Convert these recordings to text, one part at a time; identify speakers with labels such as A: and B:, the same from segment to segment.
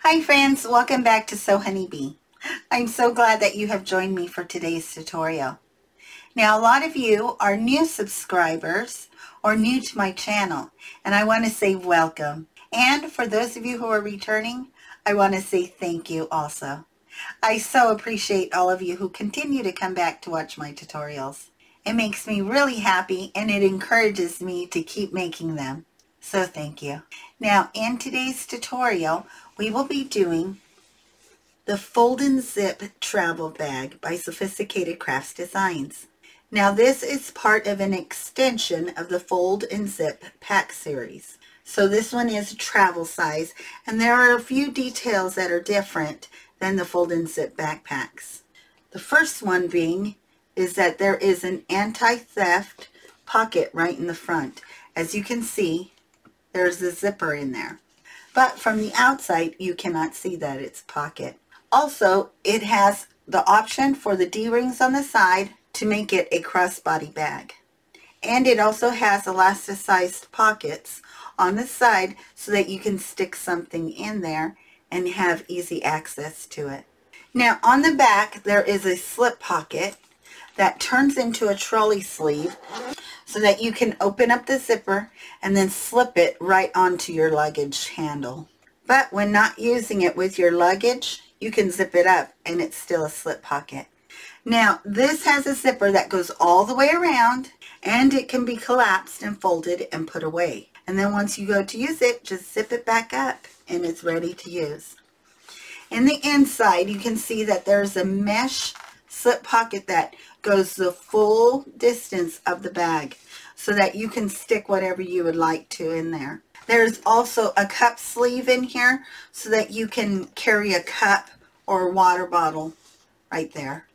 A: Hi friends, welcome back to Sew HoneyBea. I'm so glad that you have joined me for today's tutorial. Now a lot of you are new subscribers or new to my channel, and I want to say welcome. And for those of you who are returning, I want to say thank you also. I so appreciate all of you who continue to come back to watch my tutorials. It makes me really happy and it encourages me to keep making them. So thank you. Now in today's tutorial, we will be doing the FoldNZip travel bag by Sophisticated Crafts Designs. Now this is part of an extension of the FoldNZip pack series. So this one is travel size, and there are a few details that are different than the FoldNZip backpacks. The first one being is that there is an anti-theft pocket right in the front. As you can see, there's a zipper in there. But from the outside, you cannot see that it's a pocket. Also, it has the option for the D-rings on the side to make it a crossbody bag. And it also has elasticized pockets on the side so that you can stick something in there and have easy access to it. Now on the back, there is a slip pocket that turns into a trolley sleeve so that you can open up the zipper and then slip it right onto your luggage handle. But when not using it with your luggage, you can zip it up and it's still a slip pocket. Now this has a zipper that goes all the way around, and it can be collapsed and folded and put away. And then once you go to use it, just zip it back up and it's ready to use. In the inside, you can see that there's a mesh slip pocket that goes the full distance of the bag so that you can stick whatever you would like to in there. There's also a cup sleeve in here so that you can carry a cup or a water bottle right there.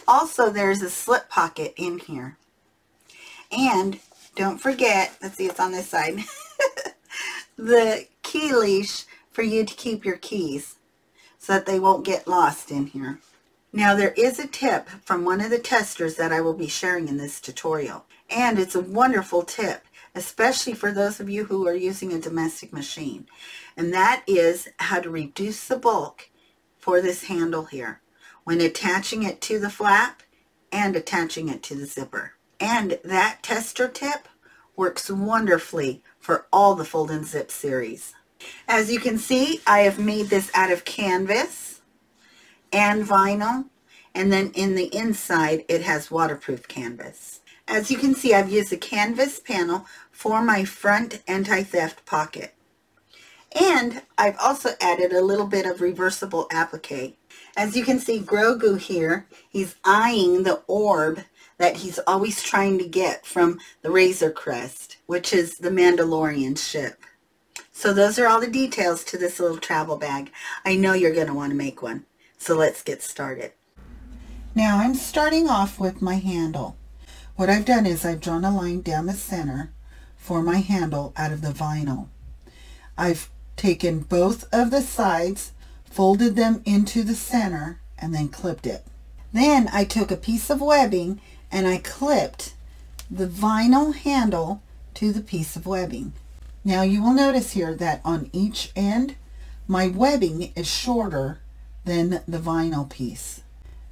A: Also, there's a slip pocket in here. And don't forget, let's see, it's on this side, the key leash for you to keep your keys so that they won't get lost in here. Now there is a tip from one of the testers that I will be sharing in this tutorial, and it's a wonderful tip, especially for those of you who are using a domestic machine, and that is how to reduce the bulk for this handle here when attaching it to the flap and attaching it to the zipper. And that tester tip works wonderfully for all the FoldNZip series. As you can see, I have made this out of canvas and vinyl, and then in the inside it has waterproof canvas. As you can see, I've used a canvas panel for my front anti-theft pocket. And I've also added a little bit of reversible applique. As you can see, Grogu here, he's eyeing the orb that he's always trying to get from the Razor Crest, which is the Mandalorian ship. So those are all the details to this little travel bag. I know you're going to want to make one. So let's get started. Now I'm starting off with my handle. What I've done is I've drawn a line down the center for my handle out of the vinyl. I've taken both of the sides, folded them into the center, and then clipped it. Then I took a piece of webbing and I clipped the vinyl handle to the piece of webbing. Now you will notice here that on each end, my webbing is shorter than the vinyl piece.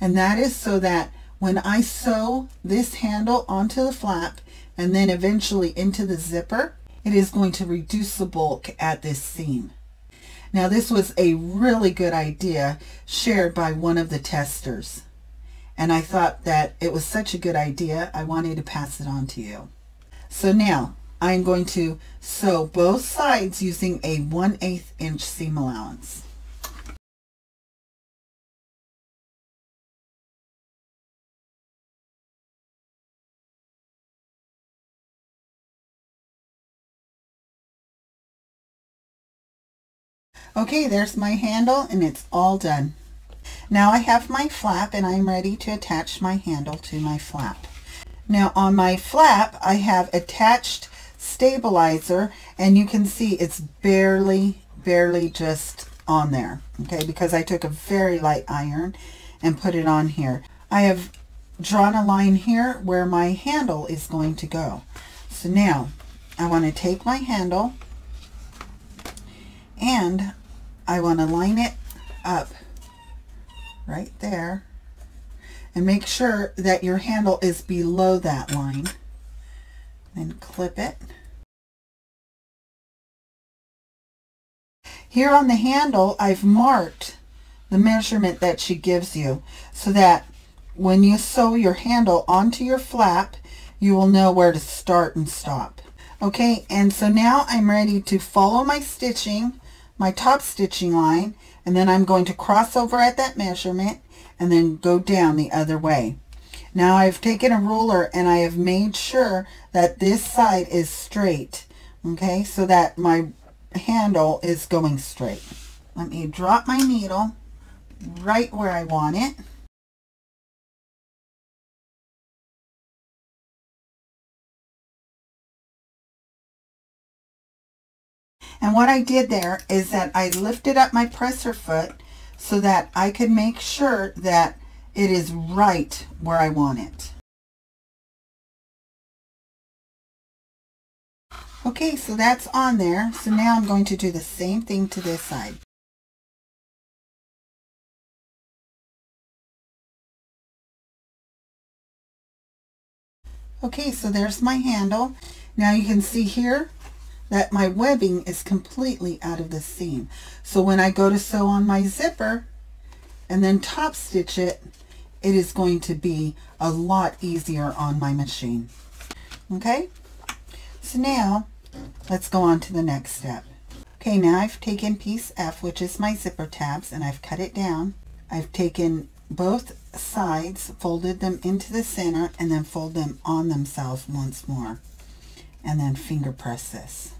A: And that is so that when I sew this handle onto the flap and then eventually into the zipper, it is going to reduce the bulk at this seam. Now this was a really good idea shared by one of the testers. And I thought that it was such a good idea, I wanted to pass it on to you. So now I'm going to sew both sides using a 1/8 inch seam allowance. Okay, there's my handle and it's all done. Now I have my flap and I'm ready to attach my handle to my flap. Now on my flap I have attached stabilizer, and you can see it's barely just on there, okay, because I took a very light iron and put it on here. I have drawn a line here where my handle is going to go. So now I want to take my handle and I want to line it up right there and make sure that your handle is below that line. Then clip it. Here on the handle, I've marked the measurement that she gives you so that when you sew your handle onto your flap, you will know where to start and stop. Okay, and so now I'm ready to follow my stitching, my top stitching line, and then I'm going to cross over at that measurement and then go down the other way. Now I've taken a ruler and I have made sure that this side is straight, okay, so that my handle is going straight. Let me drop my needle right where I want it. And what I did there is that I lifted up my presser foot so that I could make sure that it is right where I want it. Okay, so that's on there. So now I'm going to do the same thing to this side. Okay, so there's my handle. Now you can see here that my webbing is completely out of the seam. So when I go to sew on my zipper and then top stitch it, it is going to be a lot easier on my machine. Okay, so now let's go on to the next step. Okay, now I've taken piece F, which is my zipper tabs, and I've cut it down. I've taken both sides, folded them into the center, and then fold them on themselves once more, and then finger press this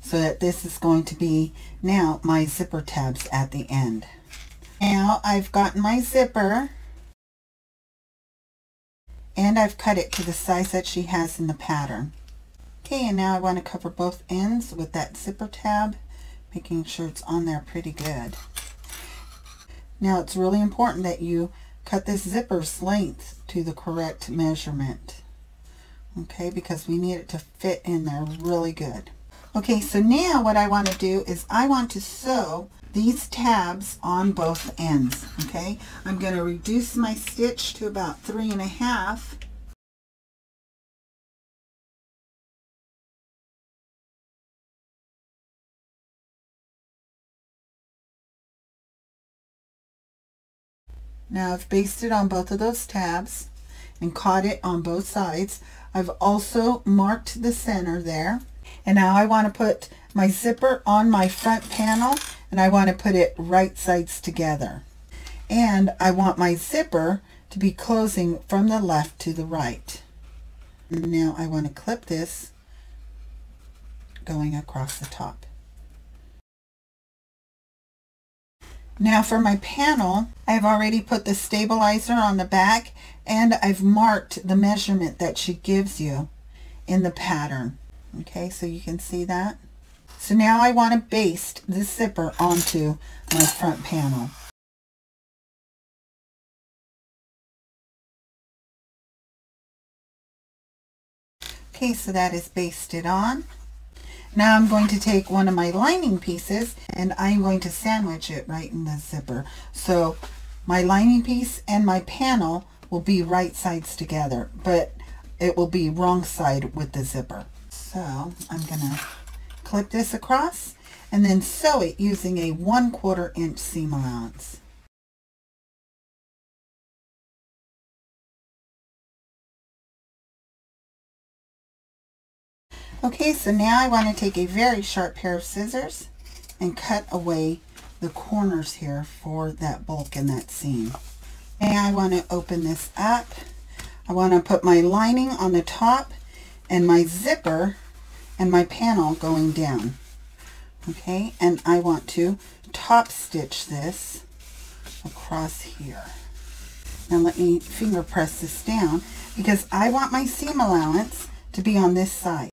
A: so that this is going to be now my zipper tabs at the end. Now I've gotten my zipper and I've cut it to the size that she has in the pattern. Okay, and now I want to cover both ends with that zipper tab, making sure it's on there pretty good. Now it's really important that you cut this zipper's length to the correct measurement, okay, because we need it to fit in there really good. Okay, so now what I want to do is I want to sew these tabs on both ends. Okay, I'm going to reduce my stitch to about 3.5. Now I've basted on both of those tabs and caught it on both sides. I've also marked the center there. And now I want to put my zipper on my front panel, and I want to put it right sides together. And I want my zipper to be closing from the left to the right. And now I want to clip this going across the top. Now for my panel, I've already put the stabilizer on the back, and I've marked the measurement that she gives you in the pattern. Okay, so you can see that. So now I want to baste this zipper onto my front panel. Okay, so that is basted on. Now I'm going to take one of my lining pieces and I'm going to sandwich it right in the zipper. So my lining piece and my panel will be right sides together, but it will be wrong side with the zipper. So I'm going to clip this across and then sew it using a 1/4 inch seam allowance. Okay, so now I want to take a very sharp pair of scissors and cut away the corners here for that bulk in that seam. And I want to open this up. I want to put my lining on the top and my zipper and my panel going down. Okay, and I want to top stitch this across here. Now let me finger press this down because I want my seam allowance to be on this side.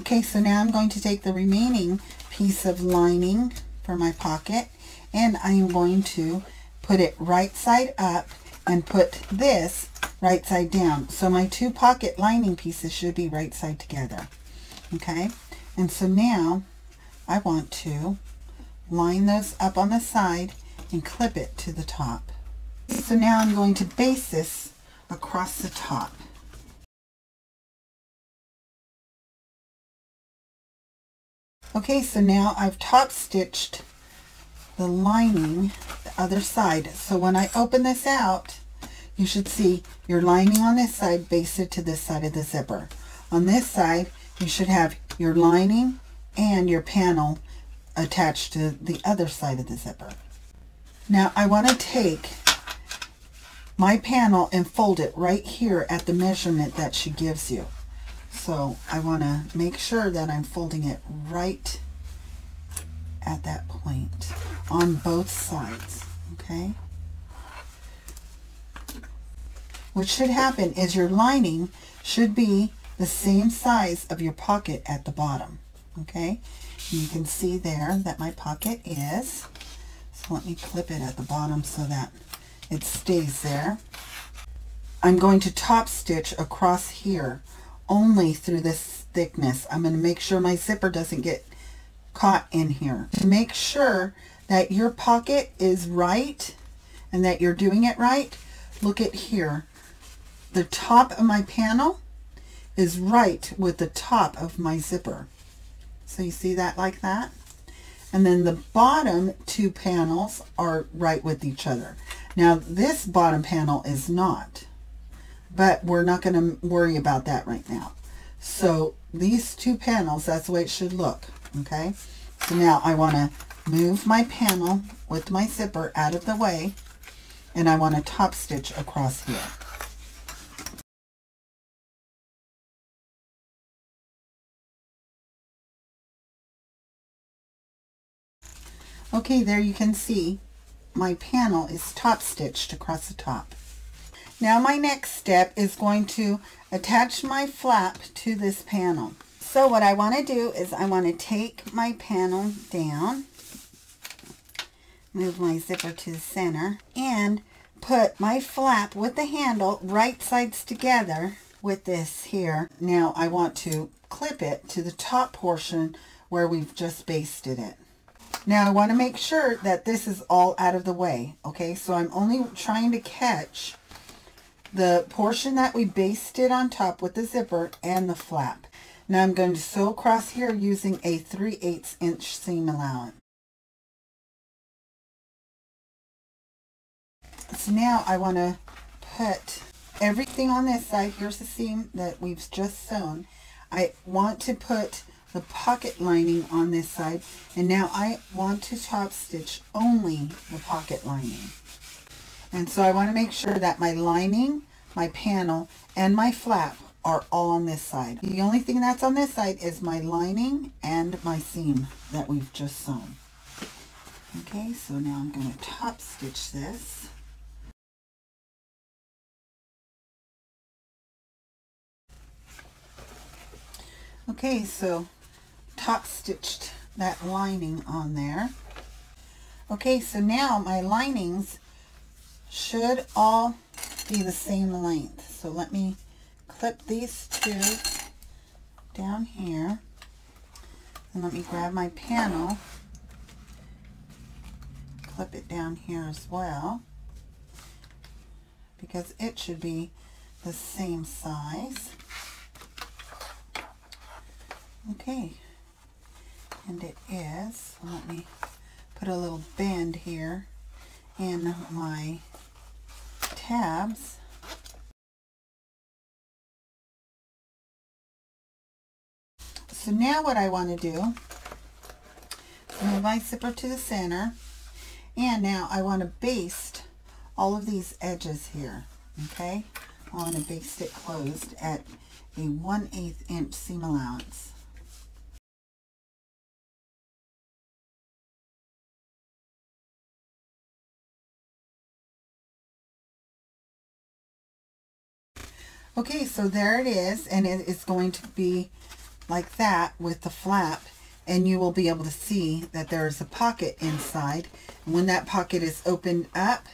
A: Okay, so now I'm going to take the remaining piece of lining for my pocket and I'm going to put it right side up and put this right side down. So my two pocket lining pieces should be right side together. Okay, and so now I want to line those up on the side and clip it to the top. So now I'm going to baste this across the top. Okay, so now I've top stitched the lining the other side. So when I open this out, you should see your lining on this side basted to this side of the zipper. On this side, you should have your lining and your panel attached to the other side of the zipper. Now I want to take my panel and fold it right here at the measurement that she gives you. So I want to make sure that I'm folding it right at that point on both sides, okay? What should happen is your lining should be the same size of your pocket at the bottom, okay? You can see there that my pocket is. So let me clip it at the bottom so that it stays there. I'm going to top stitch across here only through this thickness. I'm going to make sure my zipper doesn't get caught in here. To make sure that your pocket is right and that you're doing it right, look at here. The top of my panel is right with the top of my zipper. So you see that like that? And then the bottom two panels are right with each other. Now this bottom panel is not, but we're not going to worry about that right now. So these two panels, that's the way it should look, okay? So now I want to move my panel with my zipper out of the way, and I want to top stitch across here. Okay, there you can see my panel is top stitched across the top. Now my next step is going to attach my flap to this panel. So what I want to do is I want to take my panel down, move my zipper to the center, and put my flap with the handle right sides together with this here. Now I want to clip it to the top portion where we've just basted it. Now I want to make sure that this is all out of the way, okay? So I'm only trying to catch the portion that we basted on top with the zipper and the flap. Now I'm going to sew across here using a 3/8 inch seam allowance. So now I want to put everything on this side. Here's the seam that we've just sewn. I want to put the pocket lining on this side, and now I want to top stitch only the pocket lining. And so I want to make sure that my lining, my panel, and my flap are all on this side. The only thing that's on this side is my lining and my seam that we've just sewn. Okay, so now I'm going to top stitch this. Okay, so top stitched that lining on there. Okay, so now my linings should all be the same length. So let me clip these two down here, and let me grab my panel, clip it down here as well, because it should be the same size. Okay, and it is. So let me put a little bend here in my tabs. So now what I want to do is move my zipper to the center, and now I want to baste all of these edges here, okay? I want to baste it closed at a 1/8 inch seam allowance. Okay, so there it is, and it is going to be like that with the flap, and you will be able to see that there is a pocket inside. And when that pocket is opened up,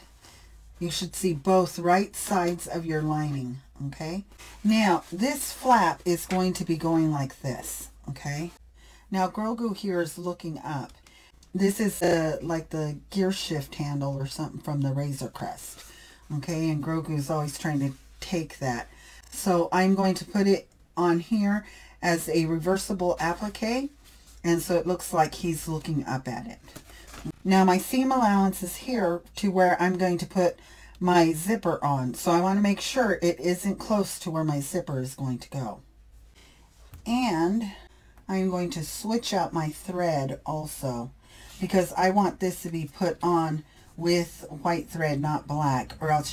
A: you should see both right sides of your lining, okay? Now, this flap is going to be going like this, okay? Now Grogu here is looking up. This is like the gear shift handle or something from the Razor Crest. Okay, and Grogu is always trying to take that. So I'm going to put it on here as a reversible applique, and so it looks like he's looking up at it. Now my seam allowance is here to where I'm going to put my zipper on. So I want to make sure it isn't close to where my zipper is going to go. And I'm going to switch out my thread also, because I want this to be put on with white thread, not black, or else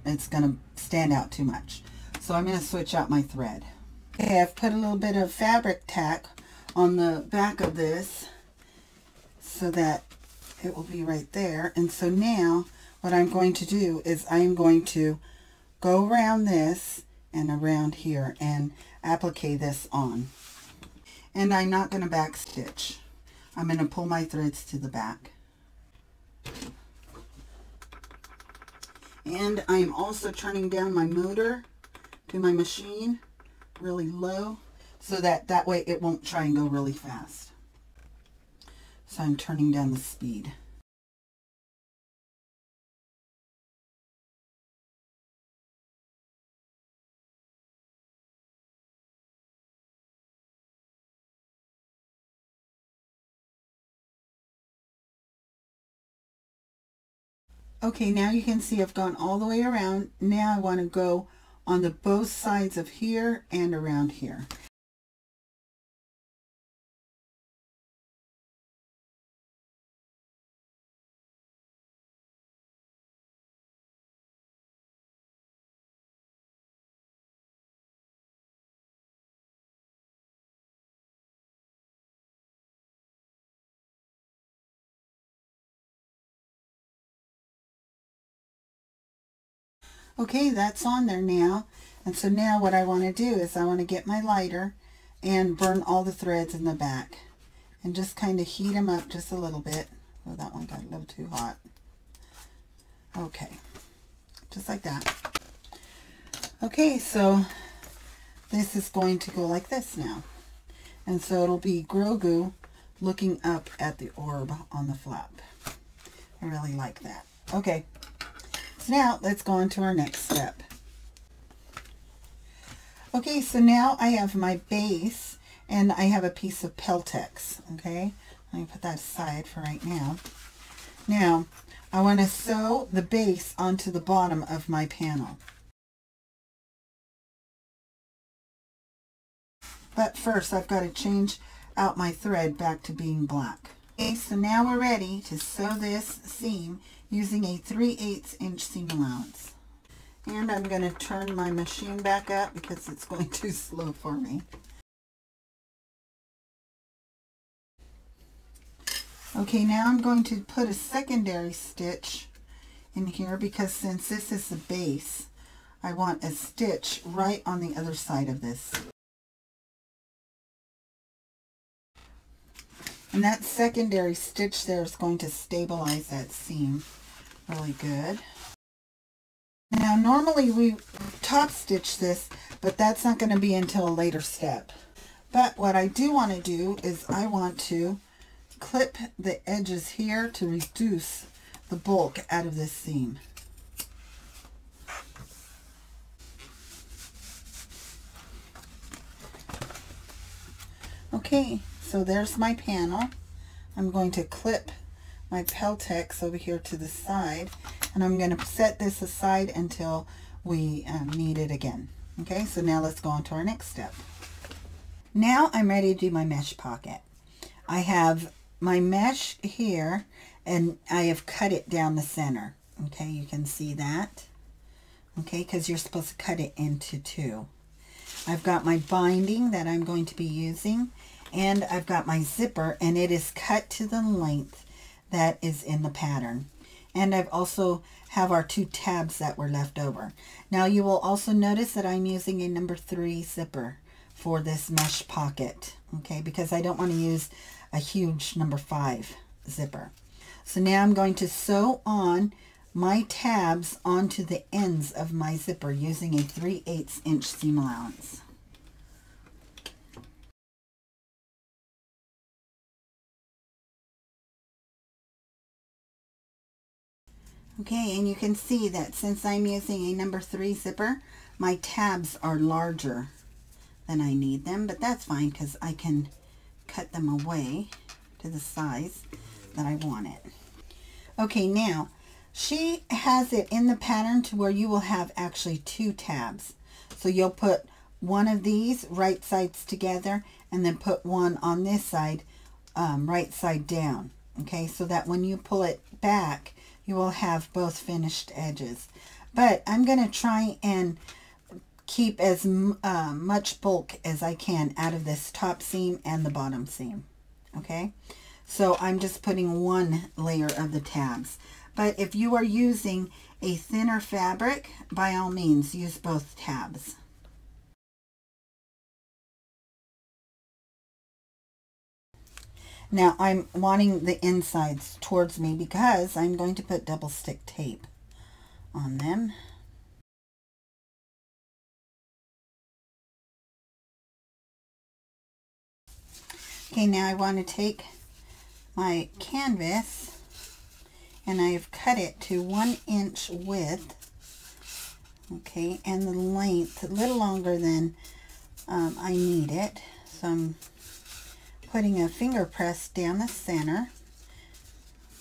A: it's gonna stand out too much. So I'm gonna switch out my thread. Okay, I've put a little bit of fabric tack on the back of this so that it will be right there. And so now what I'm going to do is I'm going to go around this and around here and applique this on. And I'm not going to back stitch. I'm going to pull my threads to the back. And I'm also turning down my motor to my machine really low so that way it won't try and go really fast. So I'm turning down the speed. Okay, now you can see I've gone all the way around. Now I want to go on the both sides of here and around here. Okay, that's on there now. And so now what I want to do is I want to get my lighter and burn all the threads in the back. And just kind of heat them up just a little bit. Oh, that one got a little too hot. Okay, just like that. Okay, so this is going to go like this now. And so it'll be Grogu looking up at the orb on the flap. I really like that. Okay. So now let's go on to our next step. Okay, so now I have my base and I have a piece of Peltex. Okay, let me put that aside for right now. Now I want to sew the base onto the bottom of my panel. But first I've got to change out my thread back to being black. Okay, so now we're ready to sew this seam using a 3/8 inch seam allowance. And I'm going to turn my machine back up because it's going too slow for me. Okay, now I'm going to put a secondary stitch in here because since this is the base, I want a stitch right on the other side of this. And that secondary stitch there is going to stabilize that seam really good. Now normally we top stitch this, but that's not going to be until a later step. But what I do want to do is I want to clip the edges here to reduce the bulk out of this seam. Okay, so there's my panel. I'm going to clip my Peltex over here to the side, and I'm going to set this aside until we need it again. Okay, so now let's go on to our next step. Now I'm ready to do my mesh pocket. I have my mesh here and I have cut it down the center. Okay, you can see that. Okay, because you're supposed to cut it into two. I've got my binding that I'm going to be using, and I've got my zipper, and it is cut to the length that is in the pattern. And I've also have our two tabs that were left over. Now you will also notice that I'm using a number 3 zipper for this mesh pocket, okay, because I don't want to use a huge number 5 zipper. So now I'm going to sew on my tabs onto the ends of my zipper using a 3/8 inch seam allowance. Okay, and you can see that since I'm using a number 3 zipper, my tabs are larger than I need them, but that's fine because I can cut them away to the size that I want it. Okay, now she has it in the pattern to where you will have actually 2 tabs. So you'll put one of these right sides together and then put one on this side, right side down. Okay, so that when you pull it back, you will have both finished edges. But I'm going to try and keep as much bulk as I can out of this top seam and the bottom seam. Okay, so I'm just putting one layer of the tabs. But if you are using a thinner fabric, by all means use both tabs. Now I'm wanting the insides towards me because I'm going to put double stick tape on them. Okay, now I want to take my canvas and I've cut it to 1 inch width. Okay, and the length a little longer than I need it. So I'm putting a finger press down the center.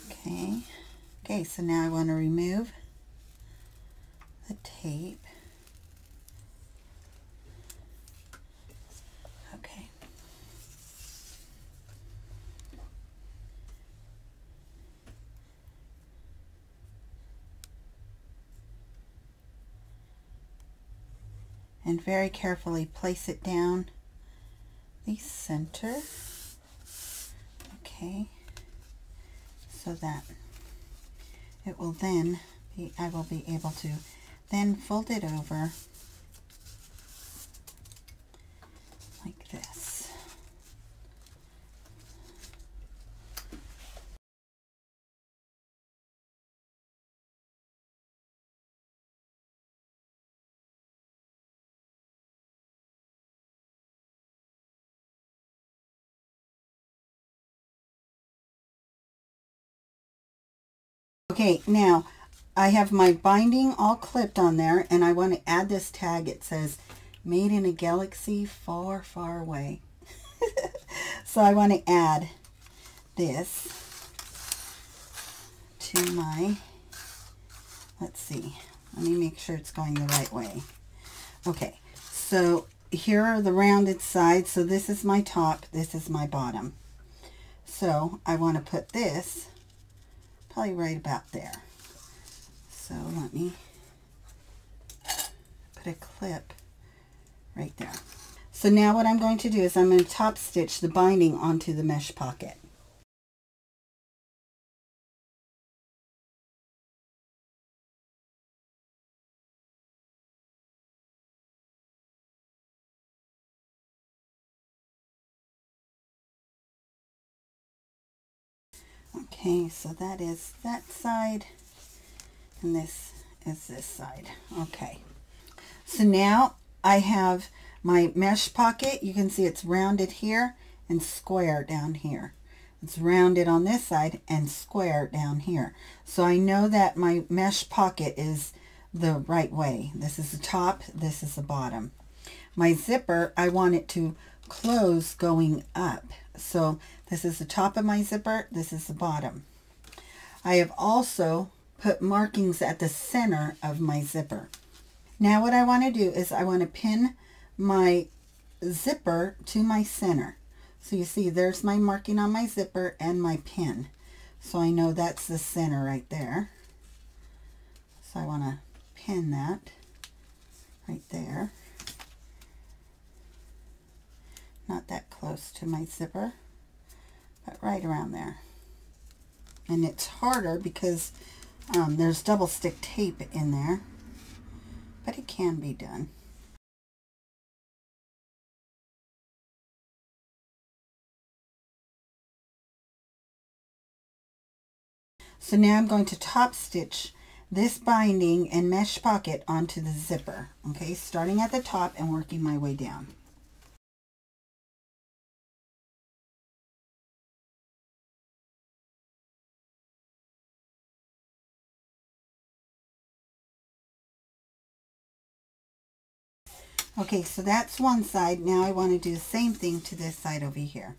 A: Okay. Okay, so now I want to remove the tape. Okay. And very carefully place it down the center. Okay, so that it will then be, I will be able to then fold it over like this. Okay, now I have my binding all clipped on there and I want to add this tag. It says made in a galaxy far, far away. So I want to add this to my, let's see, let me make sure it's going the right way. Okay, so here are the rounded sides. So this is my top, this is my bottom. So I want to put this probably right about there. So let me put a clip right there. So now what I'm going to do is I'm going to top stitch the binding onto the mesh pocket. Okay, so that is that side and this is this side. Okay, so now I have my mesh pocket. You can see it's rounded here and square down here. It's rounded on this side and square down here. So I know that my mesh pocket is the right way. This is the top, this is the bottom. My zipper, I want it to close going up. So this is the top of my zipper, this is the bottom. I have also put markings at the center of my zipper. Now what I want to do is I want to pin my zipper to my center. So you see there's my marking on my zipper and my pin. So I know that's the center right there. So I want to pin that right there. Not that close to my zipper, but right around there. And it's harder because there's double stick tape in there, but it can be done. So now I'm going to top stitch this binding and mesh pocket onto the zipper. Okay, starting at the top and working my way down. Okay, so that's one side. Now I want to do the same thing to this side over here.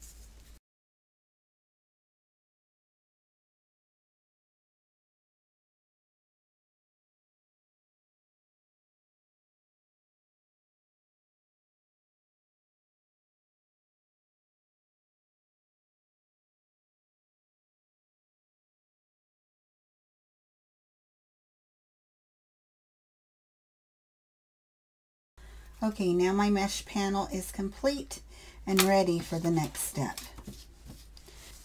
A: Okay, now my mesh panel is complete and ready for the next step.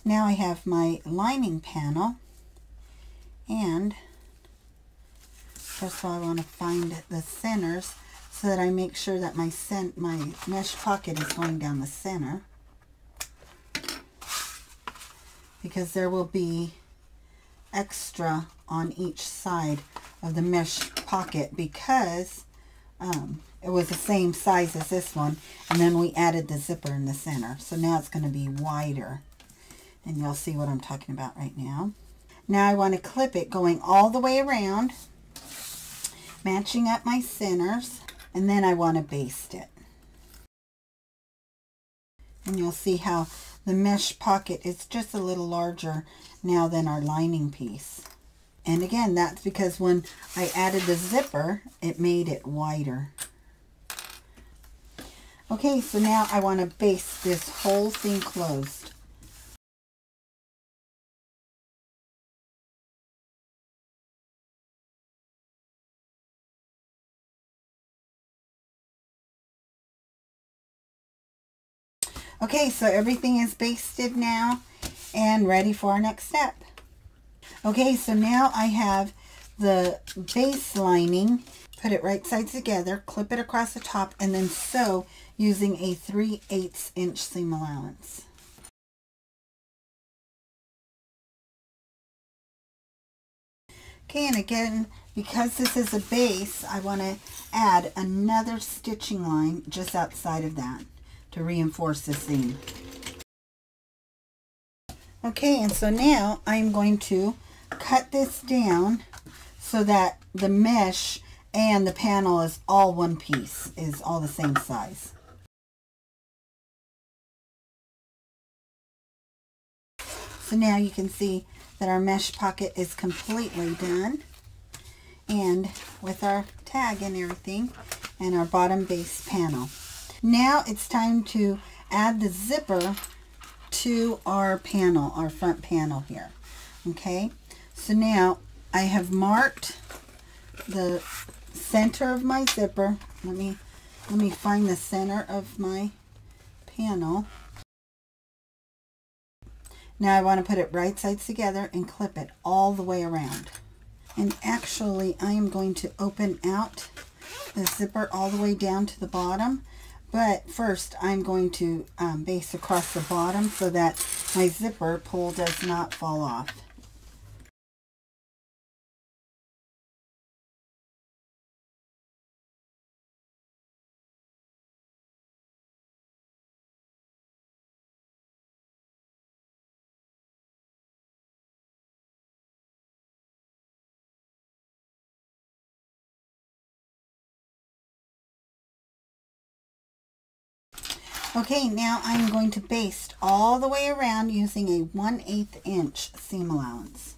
A: Now I have my lining panel, and first of all I want to find the centers so that I make sure that my mesh pocket is going down the center, because there will be extra on each side of the mesh pocket because it was the same size as this one, and then we added the zipper in the center. So now it's going to be wider, and you'll see what I'm talking about right now. Now I want to clip it going all the way around, matching up my centers, and then I want to baste it. And you'll see how the mesh pocket is just a little larger now than our lining piece. And again, that's because when I added the zipper, it made it wider. Okay, so now I want to baste this whole thing closed. Okay, so everything is basted now and ready for our next step. Okay, so now I have the base lining. Put it right sides together, clip it across the top, and then sew using a 3/8 inch seam allowance. Okay, and again, because this is a base, I want to add another stitching line just outside of that to reinforce the seam. Okay, and so now I'm going to cut this down so that the mesh and the panel is all one piece, is all the same size. So now you can see that our mesh pocket is completely done, and with our tag and everything, and our bottom base panel. Now it's time to add the zipper to our panel, our front panel here. Okay, so now I have marked the center of my zipper. Let me find the center of my panel. Now I want to put it right sides together and clip it all the way around. And actually I am going to open out the zipper all the way down to the bottom, but first I'm going to baste across the bottom so that my zipper pull does not fall off. Okay, now I'm going to baste all the way around using a 1/8 inch seam allowance.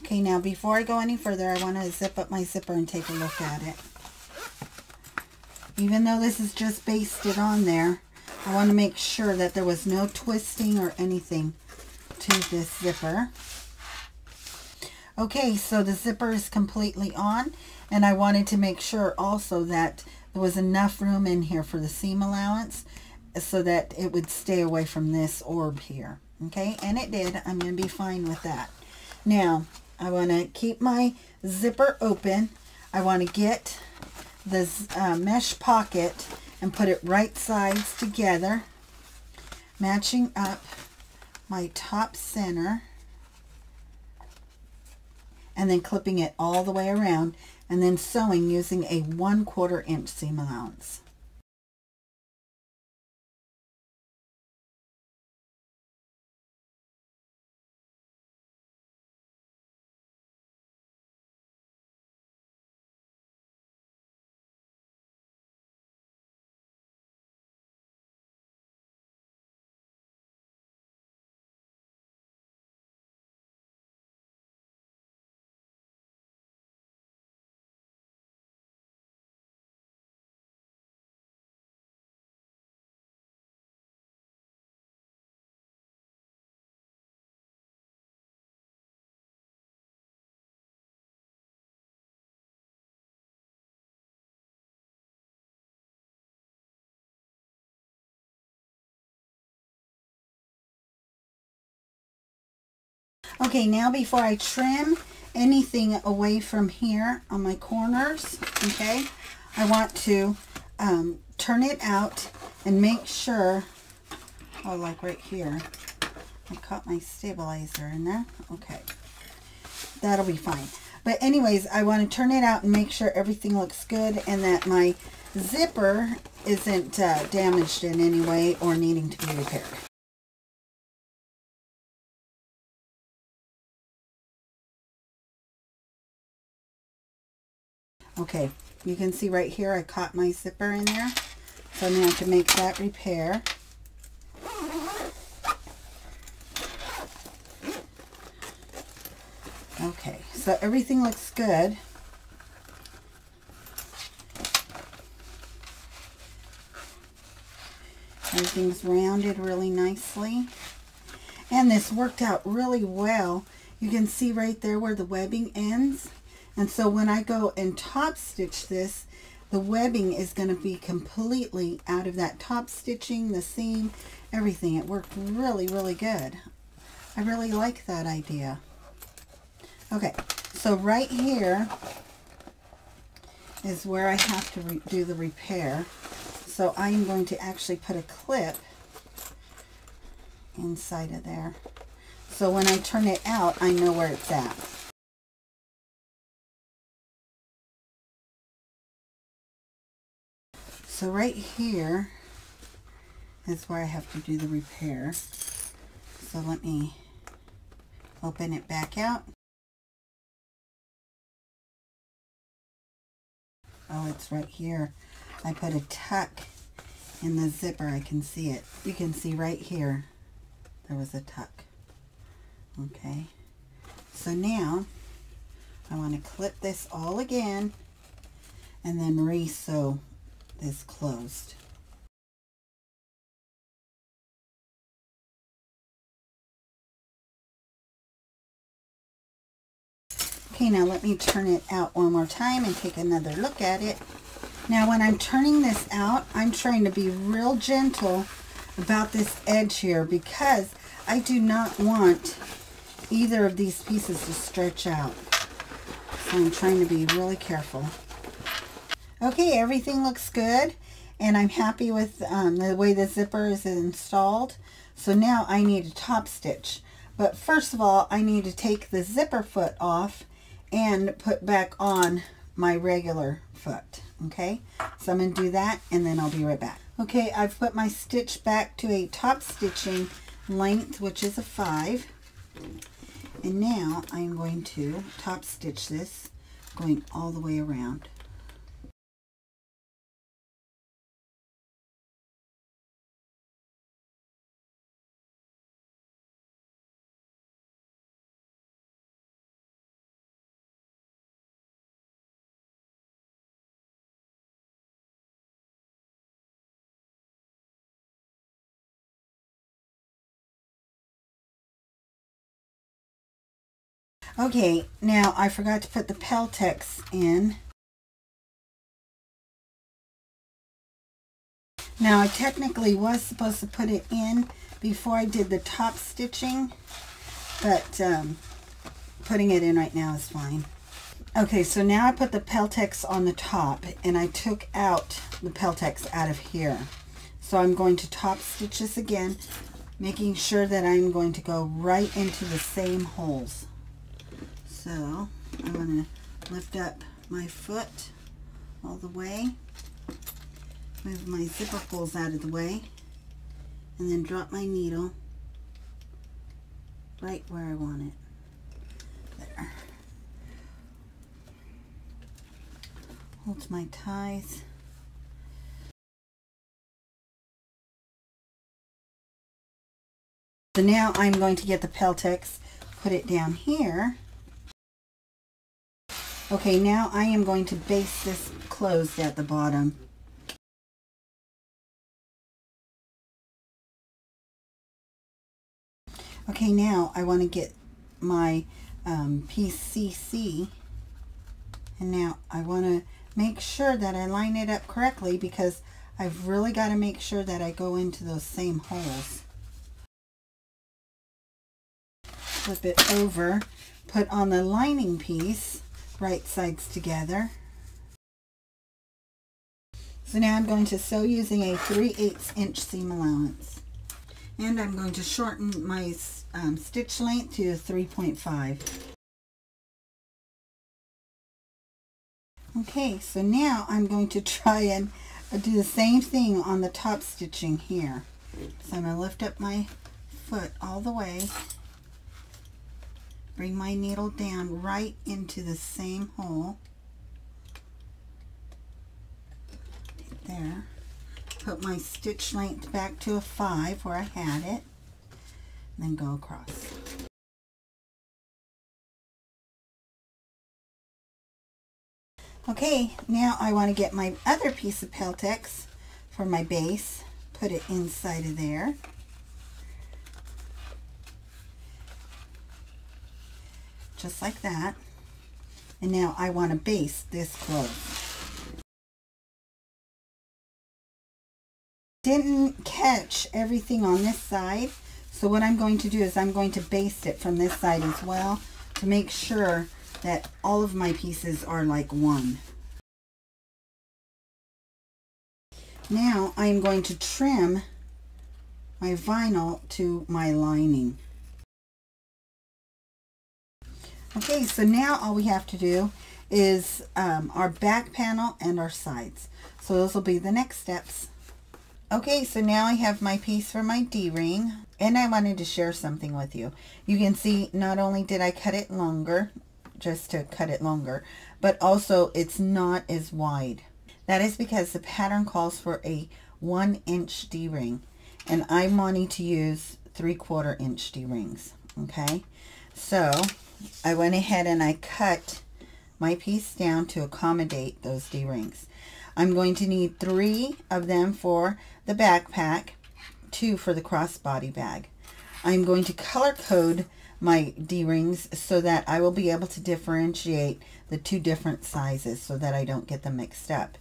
A: Okay, now before I go any further, I want to zip up my zipper and take a look at it. Even though this is just basted on there, I want to make sure that there was no twisting or anything to this zipper. Okay, so the zipper is completely on, and I wanted to make sure also that there was enough room in here for the seam allowance so that it would stay away from this orb here. Okay, and it did. I'm going to be fine with that. Now, I want to keep my zipper open. I want to get this mesh pocket and put it right sides together. matching up my top center and then clipping it all the way around, and then sewing using a 1/4 inch seam allowance. Okay, now before I trim anything away from here on my corners, okay, I want to turn it out and make sure, oh, like right here, I caught my stabilizer in there. Okay, that'll be fine. But anyways, I want to turn it out and make sure everything looks good and that my zipper isn't damaged in any way or needing to be repaired. Okay, you can see right here I caught my zipper in there, so I'm going to have to make that repair. Okay, so everything looks good. Everything's rounded really nicely. And this worked out really well. You can see right there where the webbing ends. And so when I go and top stitch this, the webbing is going to be completely out of that top stitching, the seam, everything. It worked really, really good. I really like that idea. Okay, so right here is where I have to do the repair. So I'm going to actually put a clip inside of there. So when I turn it out, I know where it's at. So right here is where I have to do the repair. So let me open it back out. Oh, it's right here. I put a tuck in the zipper. I can see it. You can see right here there was a tuck. Okay. So now I want to clip this all again and then re-sew this closed. Okay, now let me turn it out one more time and take another look at it. Now when I'm turning this out, I'm trying to be real gentle about this edge here because I do not want either of these pieces to stretch out. So I'm trying to be really careful. Okay, everything looks good and I'm happy with the way the zipper is installed. So now I need a top stitch. But first of all, I need to take the zipper foot off and put back on my regular foot. Okay, so I'm going to do that and then I'll be right back. Okay, I've put my stitch back to a top stitching length, which is a 5. And now I'm going to top stitch this going all the way around. Okay, now I forgot to put the Peltex in. Now I technically was supposed to put it in before I did the top stitching, but putting it in right now is fine. Okay, so now I put the Peltex on the top and I took out the Peltex out of here. So I'm going to top stitch this again, making sure that I'm going to go right into the same holes. So I'm going to lift up my foot all the way, move my zipper pulls out of the way, and then drop my needle right where I want it. There. Holds my ties. So now I'm going to get the Peltex, put it down here. Okay, now I am going to baste this closed at the bottom. Okay, now I want to get my piece CC, and now I want to make sure that I line it up correctly because I've really got to make sure that I go into those same holes. Flip it over, put on the lining piece, right sides together. So now I'm going to sew using a 3/8 inch seam allowance. And I'm going to shorten my stitch length to 3.5. Okay, so now I'm going to try and do the same thing on the top stitching here. So I'm going to lift up my foot all the way, bring my needle down right into the same hole. Right there. Put my stitch length back to a 5 where I had it, and then go across. Okay, now I want to get my other piece of Peltex for my base, put it inside of there. Just like that. And now I want to baste this close. Didn't catch everything on this side, so what I'm going to do is I'm going to baste it from this side as well to make sure that all of my pieces are like one. Now I'm going to trim my vinyl to my lining. Okay, so now all we have to do is our back panel and our sides. So those will be the next steps. Okay, so now I have my piece for my D-ring, and I wanted to share something with you. You can see not only did I cut it longer, just to cut it longer, but also it's not as wide. That is because the pattern calls for a 1-inch D-ring, and I'm wanting to use 3/4 inch D-rings. Okay, so I went ahead and I cut my piece down to accommodate those D-rings. I'm going to need 3 of them for the backpack, 2 for the crossbody bag. I'm going to color code my D-rings so that I will be able to differentiate the 2 different sizes so that I don't get them mixed up.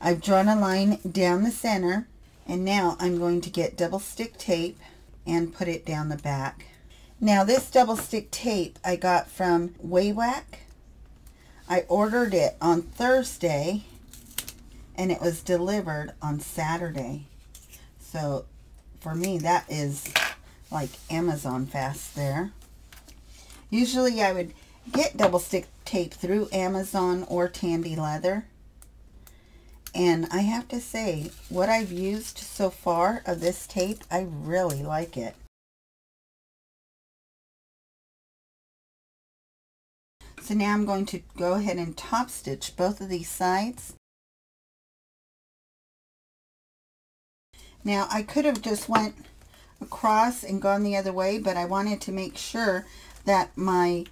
A: I've drawn a line down the center, and now I'm going to get double stick tape and put it down the back. Now this double stick tape I got from Waywack. I ordered it on Thursday and it was delivered on Saturday. So for me that is like Amazon fast there. Usually I would get double stick tape through Amazon or Tandy Leather. And I have to say, what I've used so far of this tape, I really like it. So now I'm going to go ahead and top stitch both of these sides. Now I could have just went across and gone the other way, but I wanted to make sure that my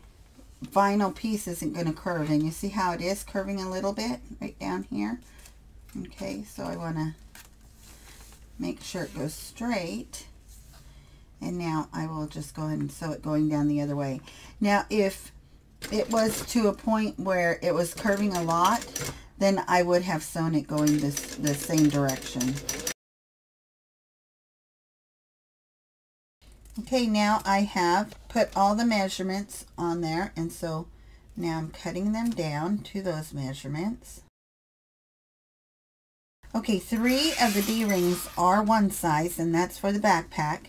A: vinyl piece isn't going to curve. And you see how it is curving a little bit right down here? Okay, so I want to make sure it goes straight. And now I will just go ahead and sew it going down the other way. Now if it was to a point where it was curving a lot, then I would have sewn it going the same direction. Okay, now I have put all the measurements on there, and so now I'm cutting them down to those measurements. Okay, 3 of the D-rings are one size, and that's for the backpack.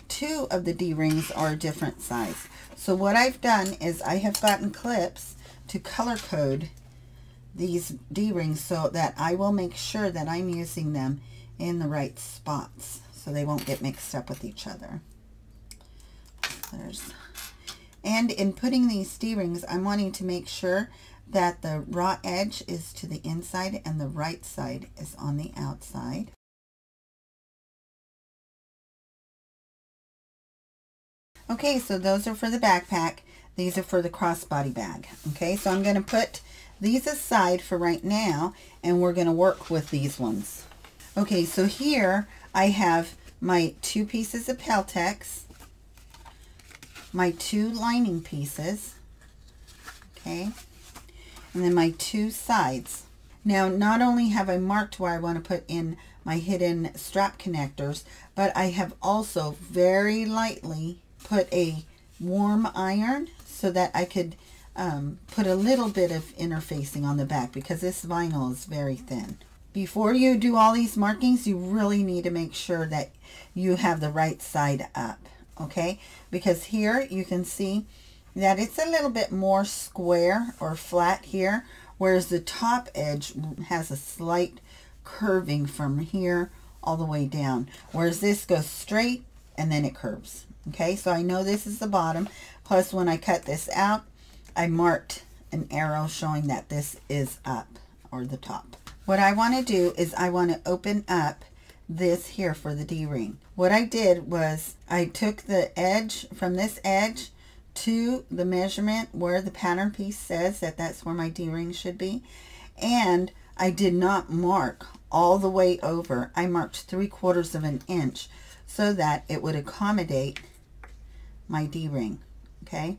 A: 2 of the D-rings are a different size. So what I've done is I have gotten clips to color code these D-rings so that I will make sure that I'm using them in the right spots so they won't get mixed up with each other. And in putting these D-rings, I'm wanting to make sure that the raw edge is to the inside and the right side is on the outside. Okay, so those are for the backpack. These are for the crossbody bag. Okay, so I'm going to put these aside for right now, and we're going to work with these ones. Okay, so here I have my 2 pieces of Peltex, my 2 lining pieces, okay, and then my 2 sides. Now, not only have I marked where I want to put in my hidden strap connectors, but I have also very lightly put a warm iron so that I could put a little bit of interfacing on the back, because this vinyl is very thin. Before you do all these markings, you really need to make sure that you have the right side up, okay? Because here you can see that it's a little bit more square or flat here, whereas the top edge has a slight curving from here all the way down, whereas this goes straight and then it curves. Okay, so I know this is the bottom, plus when I cut this out, I marked an arrow showing that this is up, or the top. What I want to do is I want to open up this here for the D-ring. What I did was I took the edge from this edge to the measurement where the pattern piece says that that's where my D-ring should be, and I did not mark all the way over. I marked 3/4 of an inch so that it would accommodate my D-ring. Okay,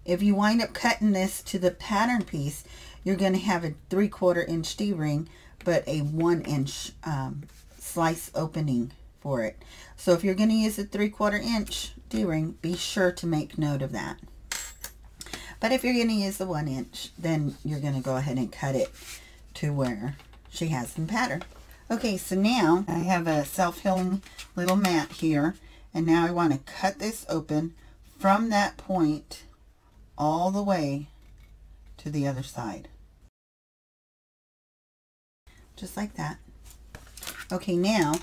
A: if you wind up cutting this to the pattern piece, you're going to have a 3/4 inch D-ring, but a 1 inch slice opening for it. So if you're going to use a 3/4 inch D-ring, be sure to make note of that. But if you're going to use the 1 inch, then you're going to go ahead and cut it to where she has the pattern. Okay, so now I have a self-healing little mat here, and now I want to cut this open from that point all the way to the other side. Just like that. Okay, now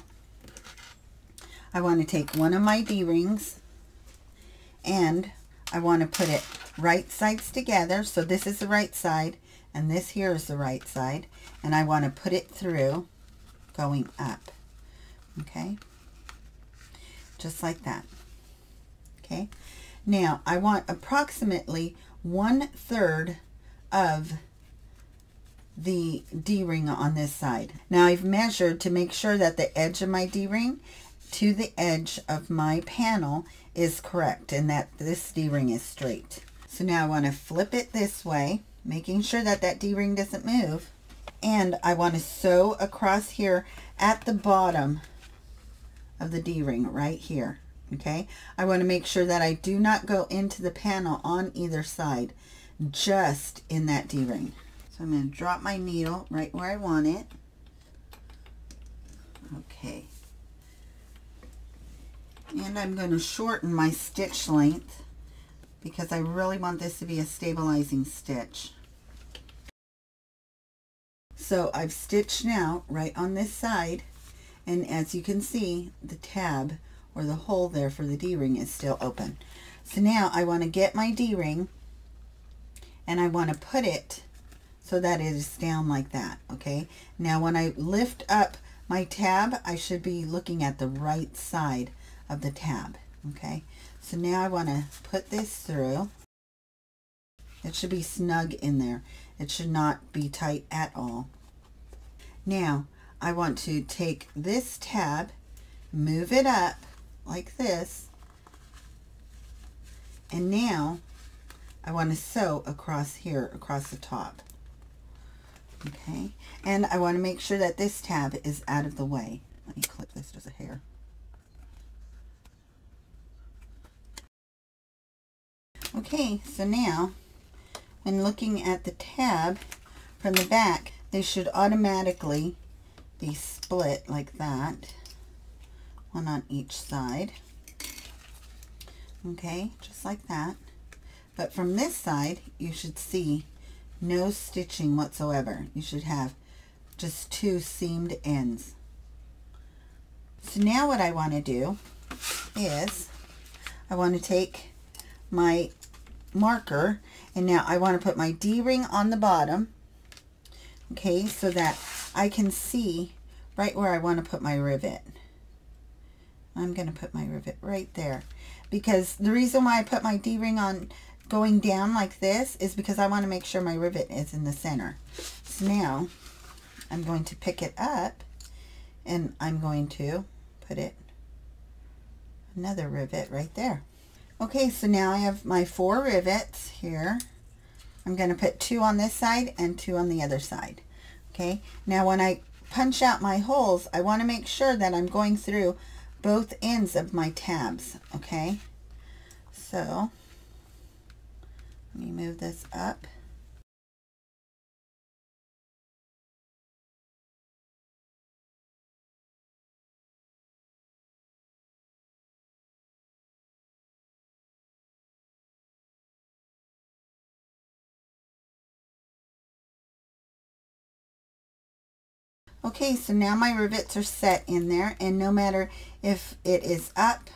A: I want to take one of my D-rings and I want to put it right sides together. So this is the right side and this here is the right side, and I want to put it through going up. Okay, just like that. Okay, now I want approximately 1/3 of the D-ring on this side. Now I've measured to make sure that the edge of my D-ring to the edge of my panel is correct and that this D-ring is straight. So now I want to flip it this way, making sure that that D-ring doesn't move, and I want to sew across here at the bottom of the D-ring right here. Okay, I want to make sure that I do not go into the panel on either side, just in that D-ring. So I'm going to drop my needle right where I want it. Okay, and I'm going to shorten my stitch length because I really want this to be a stabilizing stitch. So I've stitched now right on this side, and as you can see, the tab or the hole there for the D-ring is still open. So now I want to get my D-ring and I want to put it so that it is down like that. Okay, now when I lift up my tab, I should be looking at the right side of the tab. Okay, so now I want to put this through. It should be snug in there. It should not be tight at all. Now I want to take this tab, move it up like this, and now I want to sew across here, across the top. Okay, and I want to make sure that this tab is out of the way. Let me clip this just a hair. Okay, so now when looking at the tab from the back, they should automatically these split like that, one on each side. Okay, just like that. But from this side, you should see no stitching whatsoever. You should have just 2 seamed ends. So now what I want to do is I want to take my marker, and now I want to put my D-ring on the bottom, okay, so that I can see right where I want to put my rivet. I'm going to put my rivet right there, because the reason why I put my D-ring on going down like this is because I want to make sure my rivet is in the center. So now I'm going to pick it up and I'm going to put it another rivet right there. Okay, so now I have my 4 rivets here. I'm going to put 2 on this side and 2 on the other side. Okay, now when I punch out my holes, I want to make sure that I'm going through both ends of my tabs. Okay, so let me move this up. Okay, so now my rivets are set in there, and no matter if it is up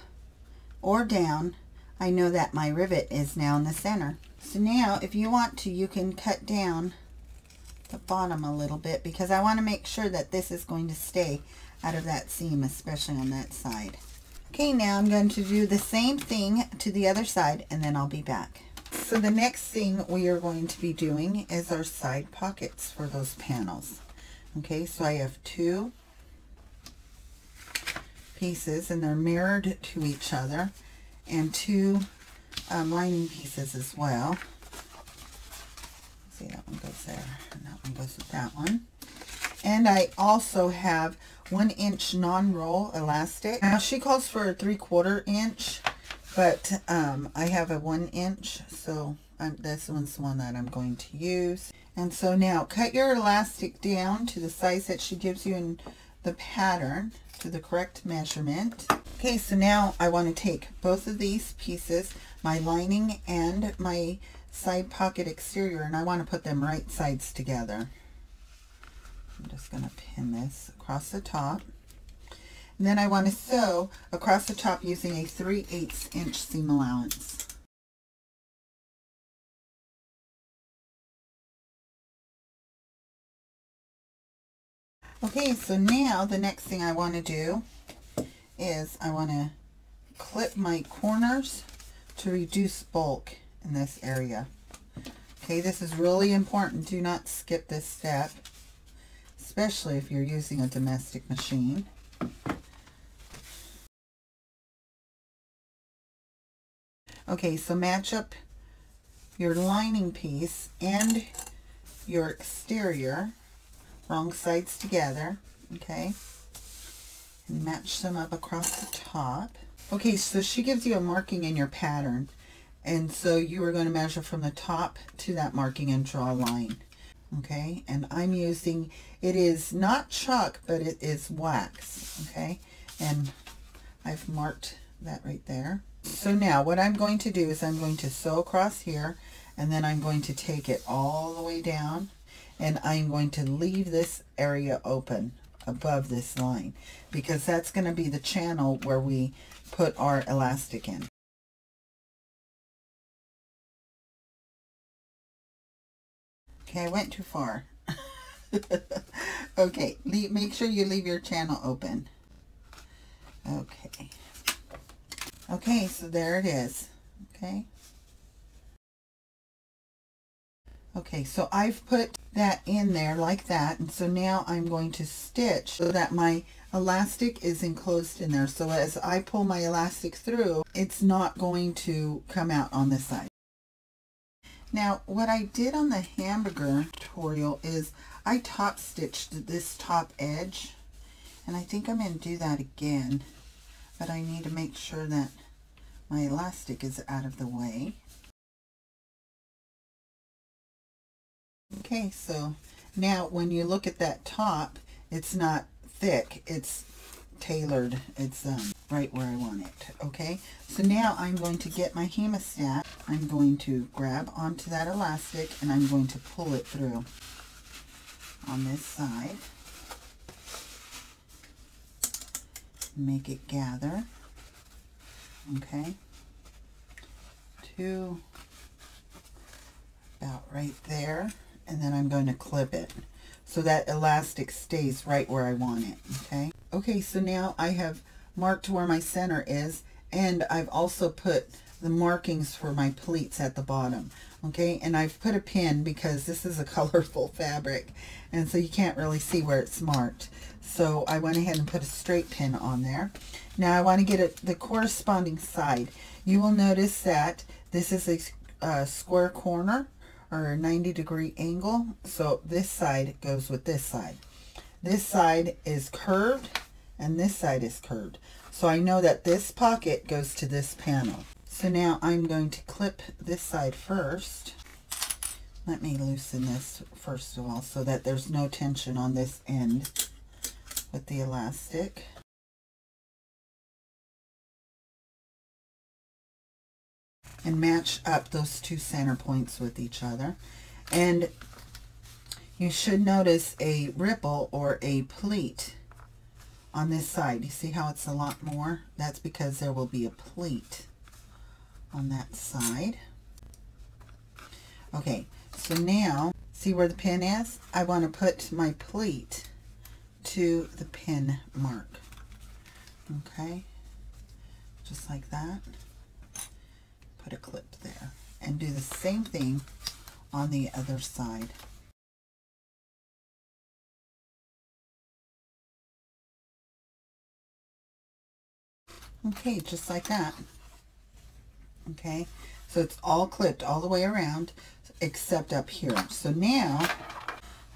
A: or down, I know that my rivet is now in the center. So now if you want to, you can cut down the bottom a little bit, because I want to make sure that this is going to stay out of that seam, especially on that side. Okay, now I'm going to do the same thing to the other side, and then I'll be back. So the next thing we are going to be doing is our side pockets for those panels. Okay, so I have 2 pieces, and they're mirrored to each other, and 2 lining pieces as well. See, that one goes there, and that one goes with that one. And I also have 1-inch non-roll elastic. Now she calls for a 3/4 inch, but I have a 1 inch, so this one's the one that I'm going to use. And so now cut your elastic down to the size that she gives you in the pattern, to the correct measurement. Okay, so now I want to take both of these pieces, my lining and my side pocket exterior, and I want to put them right sides together. I'm just going to pin this across the top. And then I want to sew across the top using a 3/8 inch seam allowance. Okay, so now the next thing I want to do is I want to clip my corners to reduce bulk in this area. Okay, this is really important. Do not skip this step, especially if you're using a domestic machine. Okay, so match up your lining piece and your exterior, wrong sides together, okay, and match them up across the top. Okay, so she gives you a marking in your pattern, and so you are going to measure from the top to that marking and draw a line. Okay, and I'm using, it is not chalk, but it is wax. Okay, and I've marked that right there. So now what I'm going to do is I'm going to sew across here, and then I'm going to take it all the way down, and I'm going to leave this area open above this line, because that's going to be the channel where we put our elastic in. Okay, I went too far. Okay, make sure you leave your channel open. Okay. Okay, so there it is. Okay. Okay, so I've put that in there like that, and so now I'm going to stitch so that my elastic is enclosed in there. So as I pull my elastic through, it's not going to come out on this side. Now, what I did on the hamburger tutorial is I top stitched this top edge, and I think I'm going to do that again, but I need to make sure that my elastic is out of the way. Okay, so now when you look at that top, it's not
B: thick, it's tailored. It's right where I want it. Okay, so now I'm going to get my hemostat. I'm going to grab onto that elastic and I'm going to pull it through on this side. Make it gather. Okay, to about right there, and then I'm going to clip it so that elastic stays right where I want it. Okay, so now I have marked where my center is, and I've also put the markings for my pleats at the bottom. Okay, and I've put a pin because this is a colorful fabric, and so you can't really see where it's marked. So I went ahead and put a straight pin on there. Now I want to get the corresponding side. You will notice that this is a square corner or a 90-degree angle. So this side goes with this side. This side is curved and this side is curved. So I know that this pocket goes to this panel. So now I'm going to clip this side first. Let me loosen this first of all so that there's no tension on this end with the elastic. And match up those two center points with each other. And you should notice a ripple or a pleat on this side. You see how it's a lot more? That's because there will be a pleat on that side. Okay, so now see where the pin is? I want to put my pleat to the pin mark. Okay, just like that. Put a clip there and do the same thing on the other side. Okay, just like that. Okay, so it's all clipped all the way around except up here. So now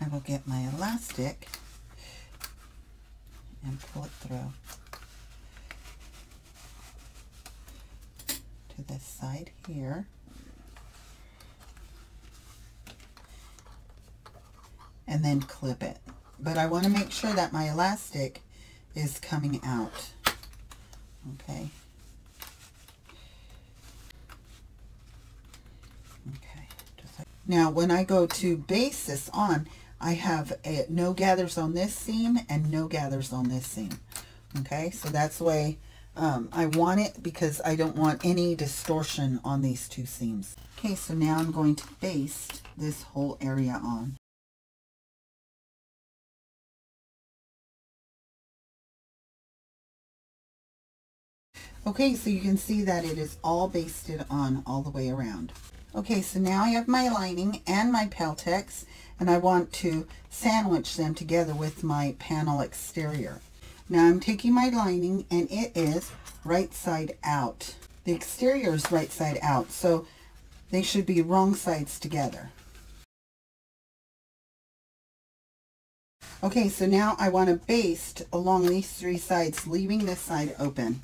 B: I will get my elastic and pull it through to this side here. And then clip it. But I want to make sure that my elastic is coming out. Okay. Okay. Just like now, when I go to base this on, I have no gathers on this seam and no gathers on this seam. Okay, so that's the way I want it because I don't want any distortion on these two seams. Okay, so now I'm going to baste this whole area on. Okay, so you can see that it is all basted on all the way around. Okay, so now I have my lining and my Peltex, and I want to sandwich them together with my panel exterior. Now I'm taking my lining and it is right side out. The exterior is right side out, so they should be wrong sides together. Okay, so now I want to baste along these three sides, leaving this side open.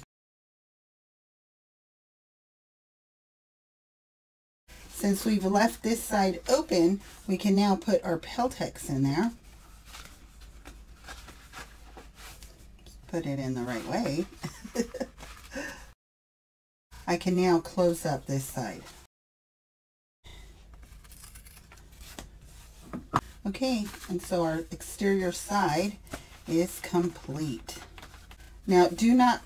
B: Since we've left this side open, we can now put our Peltex in there. Just put it in the right way. I can now close up this side. Okay, and so our exterior side is complete. Now do not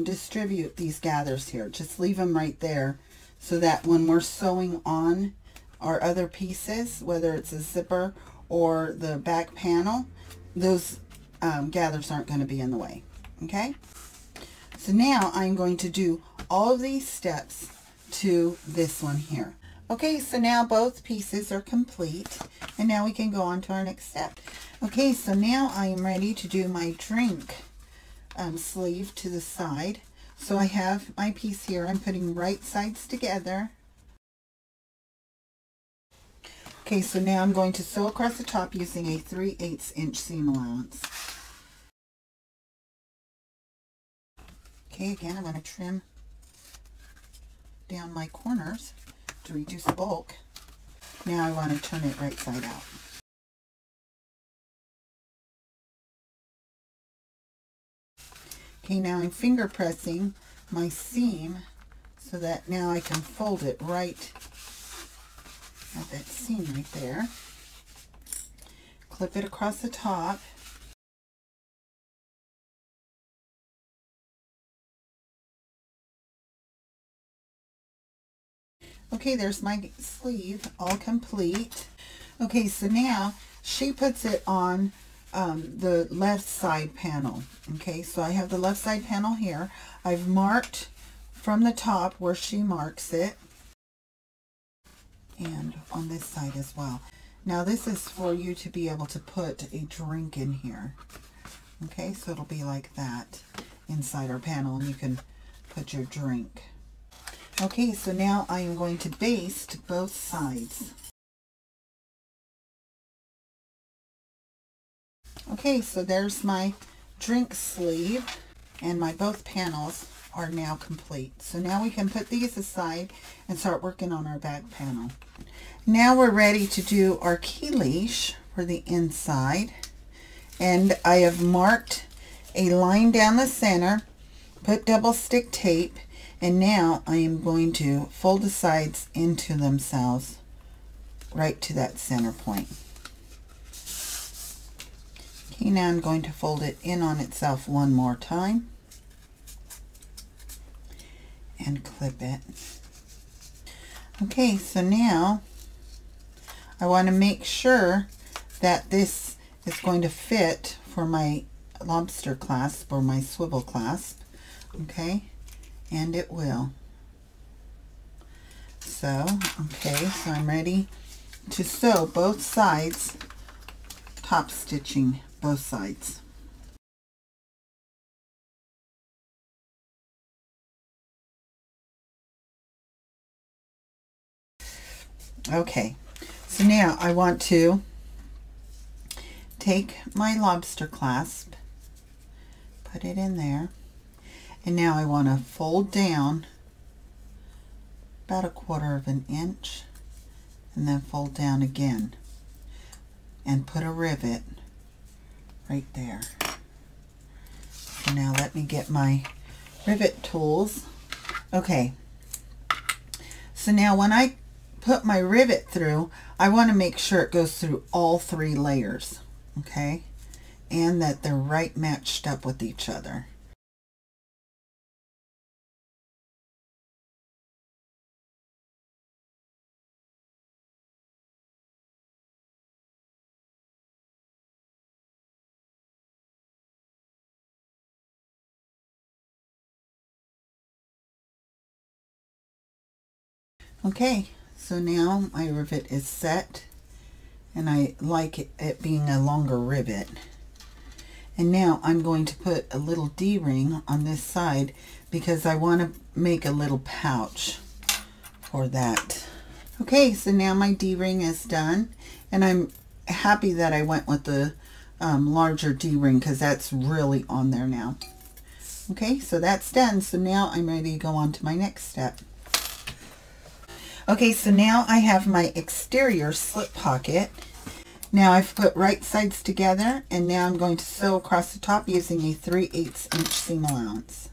B: distribute these gathers here. Just leave them right there so that when we're sewing on our other pieces, whether it's a zipper or the back panel, those gathers aren't going to be in the way. Okay, so now I'm going to do all of these steps to this one here. Okay, so now both pieces are complete, and now we can go on to our next step. Okay, so now I am ready to do my drink sleeve to the side. So I have my piece here. I'm putting right sides together. Okay, so now I'm going to sew across the top using a 3/8 inch seam allowance. Okay, again, I'm going to trim down my corners to reduce the bulk. Now I want to turn it right side out. Okay, now I'm finger pressing my seam so that now I can fold it right at that seam right there. Clip it across the top. Okay, there's my sleeve, all complete. Okay, so now she puts it on the left side panel. Okay, so I have the left side panel here. I've marked from the top where she marks it, and on this side as well. Now this is for you to be able to put a drink in here. Okay, so it'll be like that inside our panel, and you can put your drink. Okay, so now I am going to baste both sides. Okay, so there's my drink sleeve, and my both panels are now complete. So now we can put these aside and start working on our back panel. Now we're ready to do our key leash for the inside, and I have marked a line down the center, put double stick tape, and now I am going to fold the sides into themselves right to that center point. Okay, now I'm going to fold it in on itself one more time and clip it. Okay, so now I want to make sure that this is going to fit for my lobster clasp or my swivel clasp. Okay, and it will. So, okay, so I'm ready to sew both sides, top stitching both sides. Okay, so now I want to take my lobster clasp, put it in there, and now I want to fold down about 1/4 of an inch and then fold down again and put a rivet right there. So now let me get my rivet tools. Okay, so now when I put my rivet through, I want to make sure it goes through all 3 layers, okay, and that they're right matched up with each other. Okay, so now my rivet is set, and I like it being a longer rivet. And now I'm going to put a little D-ring on this side because I want to make a little pouch for that. Okay, so now my D-ring is done, and I'm happy that I went with the larger D-ring because that's really on there now. Okay, so that's done. So now I'm ready to go on to my next step. Okay, so now I have my exterior slip pocket. Now I've put right sides together, and now I'm going to sew across the top using a 3/8 inch seam allowance.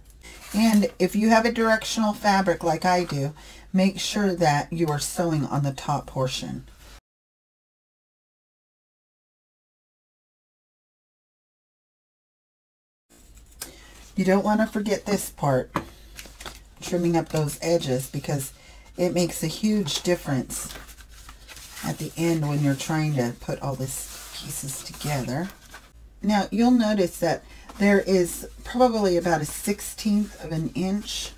B: And if you have a directional fabric like I do, make sure that you are sewing on the top portion. You don't want to forget this part, trimming up those edges, because it makes a huge difference at the end when you're trying to put all these pieces together. Now you'll notice that there is probably about 1/16 of an inch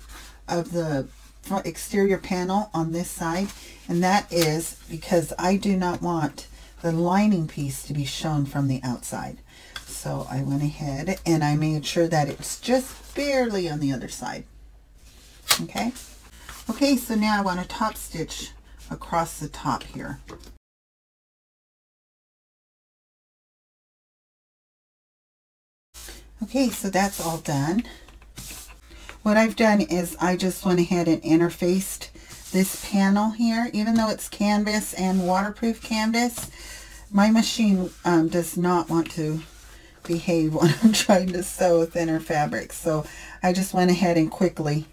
B: of the front exterior panel on this side, and that is because I do not want the lining piece to be shown from the outside. So I went ahead and I made sure that it's just barely on the other side. Okay. Okay, so now I want to top stitch across the top here. Okay, so that's all done. What I've done is I just went ahead and interfaced this panel here. Even though it's canvas and waterproof canvas, my machine does not want to behave when I'm trying to sew thinner fabrics. So I just went ahead and quickly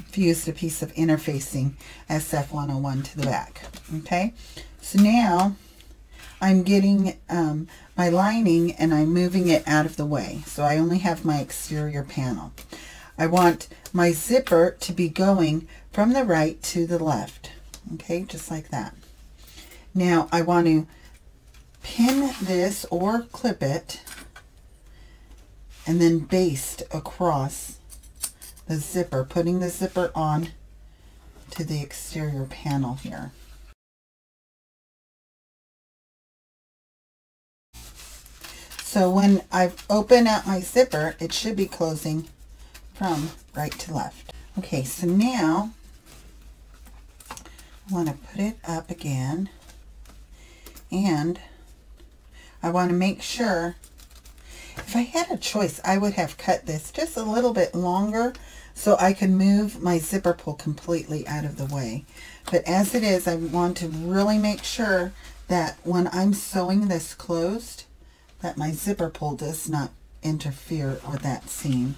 B: fused a piece of interfacing SF101 to the back. Okay, so now I'm getting my lining and I'm moving it out of the way. So I only have my exterior panel. I want my zipper to be going from the right to the left. Okay, just like that. Now I want to pin this or clip it and then baste across the zipper, putting the zipper on to the exterior panel here. So when I open out my zipper, it should be closing from right to left. Okay, so now I want to put it up again, and I want to make sure, if I had a choice, I would have cut this just a little bit longer so I can move my zipper pull completely out of the way. But as it is, I want to really make sure that when I'm sewing this closed, that my zipper pull does not interfere with that seam,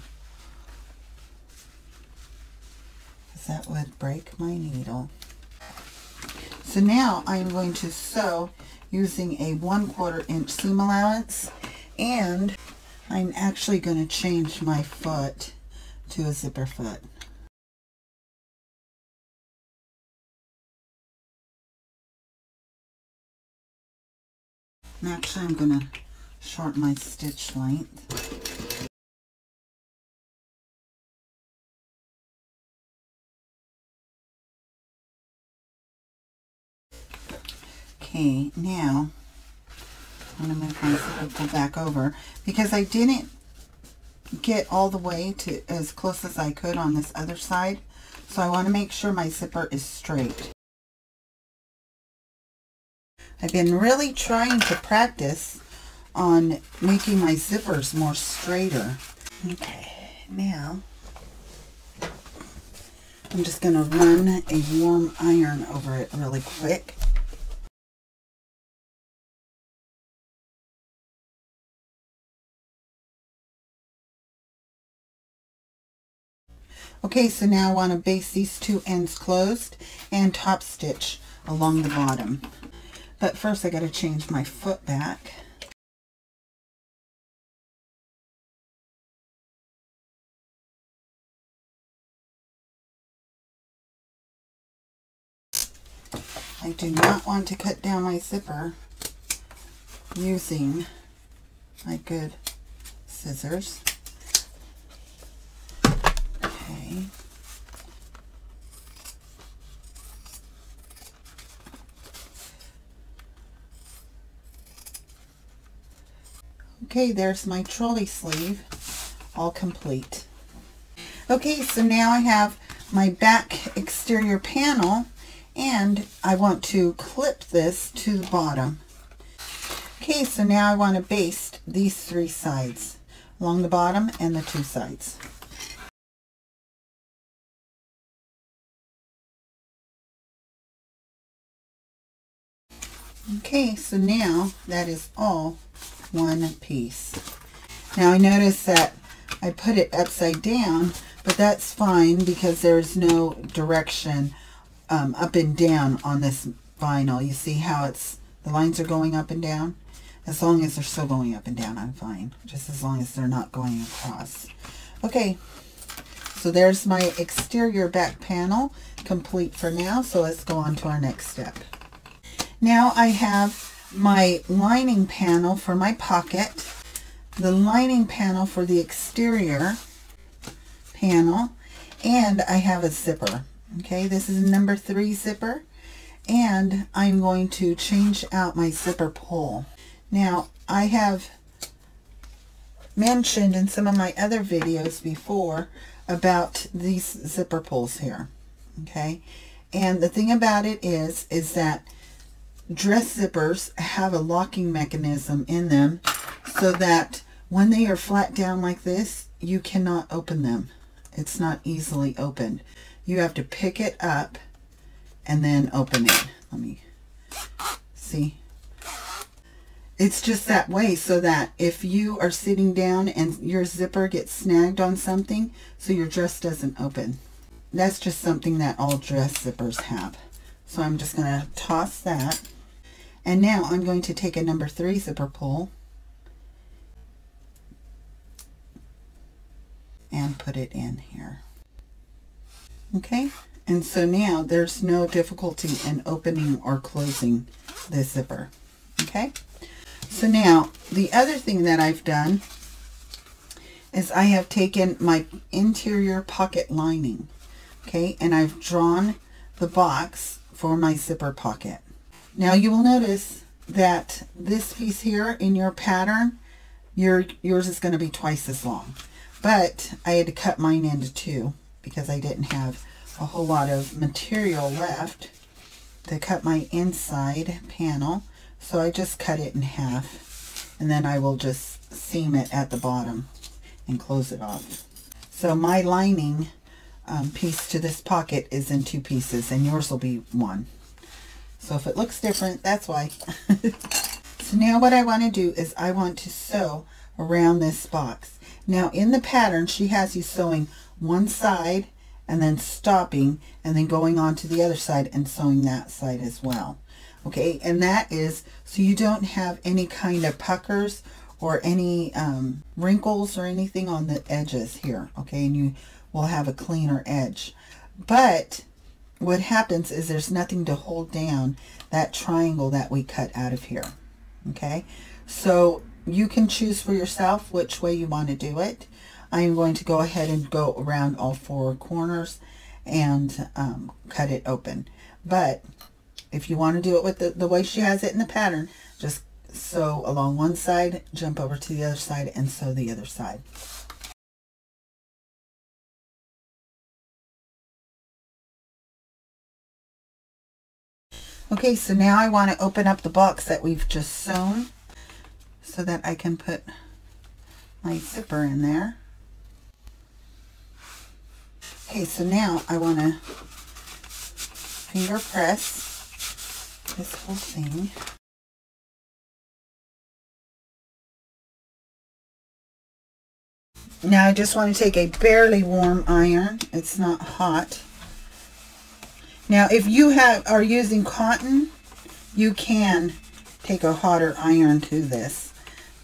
B: because that would break my needle. So now I'm going to sew using a 1/4 inch seam allowance, and I'm actually going to change my foot to a zipper foot. And actually I'm going to shorten my stitch length. Okay, now I'm going to move my zipper pull back over because I didn't get all the way to as close as I could on this other side. So I want to make sure my zipper is straight. I've been really trying to practice on making my zippers more straighter. Okay, now I'm just going to run a warm iron over it really quick. Okay, so now I want to baste these two ends closed and top stitch along the bottom. But first I got to change my foot back. I do not want to cut down my zipper using my good scissors. Okay. Okay, there's my trolley sleeve all complete. Okay, so now I have my back exterior panel, and I want to clip this to the bottom. Okay, so now I want to baste these three sides along the bottom and the two sides. Okay, so now that is all one piece. Now I notice that I put it upside down, but that's fine because there's no direction up and down on this vinyl. You see how the lines are going up and down? As long as they're still going up and down, I'm fine. Just as long as they're not going across. Okay, so there's my exterior back panel complete for now. So let's go on to our next step. Now I have my lining panel for my pocket, the lining panel for the exterior panel, and I have a zipper. Okay, this is a number 3 zipper, and I'm going to change out my zipper pull. Now, I have mentioned in some of my other videos before about these zipper pulls here. Okay, and the thing about it is that dress zippers have a locking mechanism in them so that when they are flat down like this, you cannot open them. It's not easily opened. You have to pick it up and then open it. Let me see. It's just that way so that if you are sitting down and your zipper gets snagged on something, so your dress doesn't open. That's just something that all dress zippers have. So I'm just going to toss that. And now I'm going to take a number 3 zipper pull and put it in here. Okay, and so now there's no difficulty in opening or closing this zipper. Okay, so now the other thing that I've done is I have taken my interior pocket lining, okay, and I've drawn the box for my zipper pocket. Now you will notice that this piece here in your pattern, yours is going to be twice as long. But I had to cut mine into 2 because I didn't have a whole lot of material left to cut my inside panel. So I just cut it in half, and then I will just seam it at the bottom and close it off. So my lining piece to this pocket is in 2 pieces, and yours will be 1. So if it looks different, that's why. So now what I want to do is I want to sew around this box. Now in the pattern, she has you sewing one side and then stopping and then going on to the other side and sewing that side as well. Okay, and that is so you don't have any kind of puckers or any wrinkles or anything on the edges here. Okay, and you will have a cleaner edge. But what happens is there's nothing to hold down that triangle that we cut out of here. Okay, so you can choose for yourself which way you want to do it. I am going to go ahead and go around all 4 corners and cut it open. But if you want to do it with the way she has it in the pattern, just sew along one side, jump over to the other side, and sew the other side. Okay, so now I want to open up the box that we've just sewn so that I can put my zipper in there. Okay, so now I want to finger press this whole thing. Now I just want to take a barely warm iron. It's not hot. Now if you are using cotton, you can take a hotter iron to this.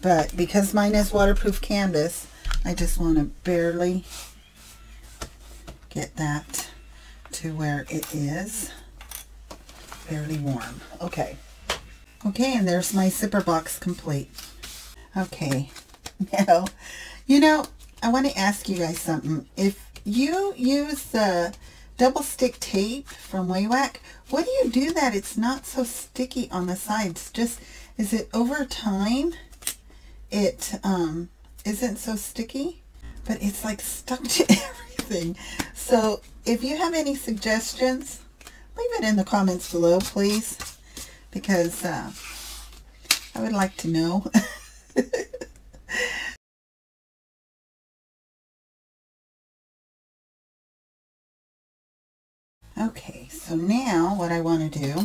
B: But because mine is waterproof canvas, I just want to barely get that to where it is fairly warm. Okay. Okay, and there's my zipper box complete. Okay. Now, you know, I want to ask you guys something. If you use the double stick tape from Waywack, what do you do that it's not so sticky on the sides? Just, is it over time it isn't so sticky, but it's like stuck to everything? So if you have any suggestions, leave it in the comments below, please, because I would like to know. Okay, so now what I want to do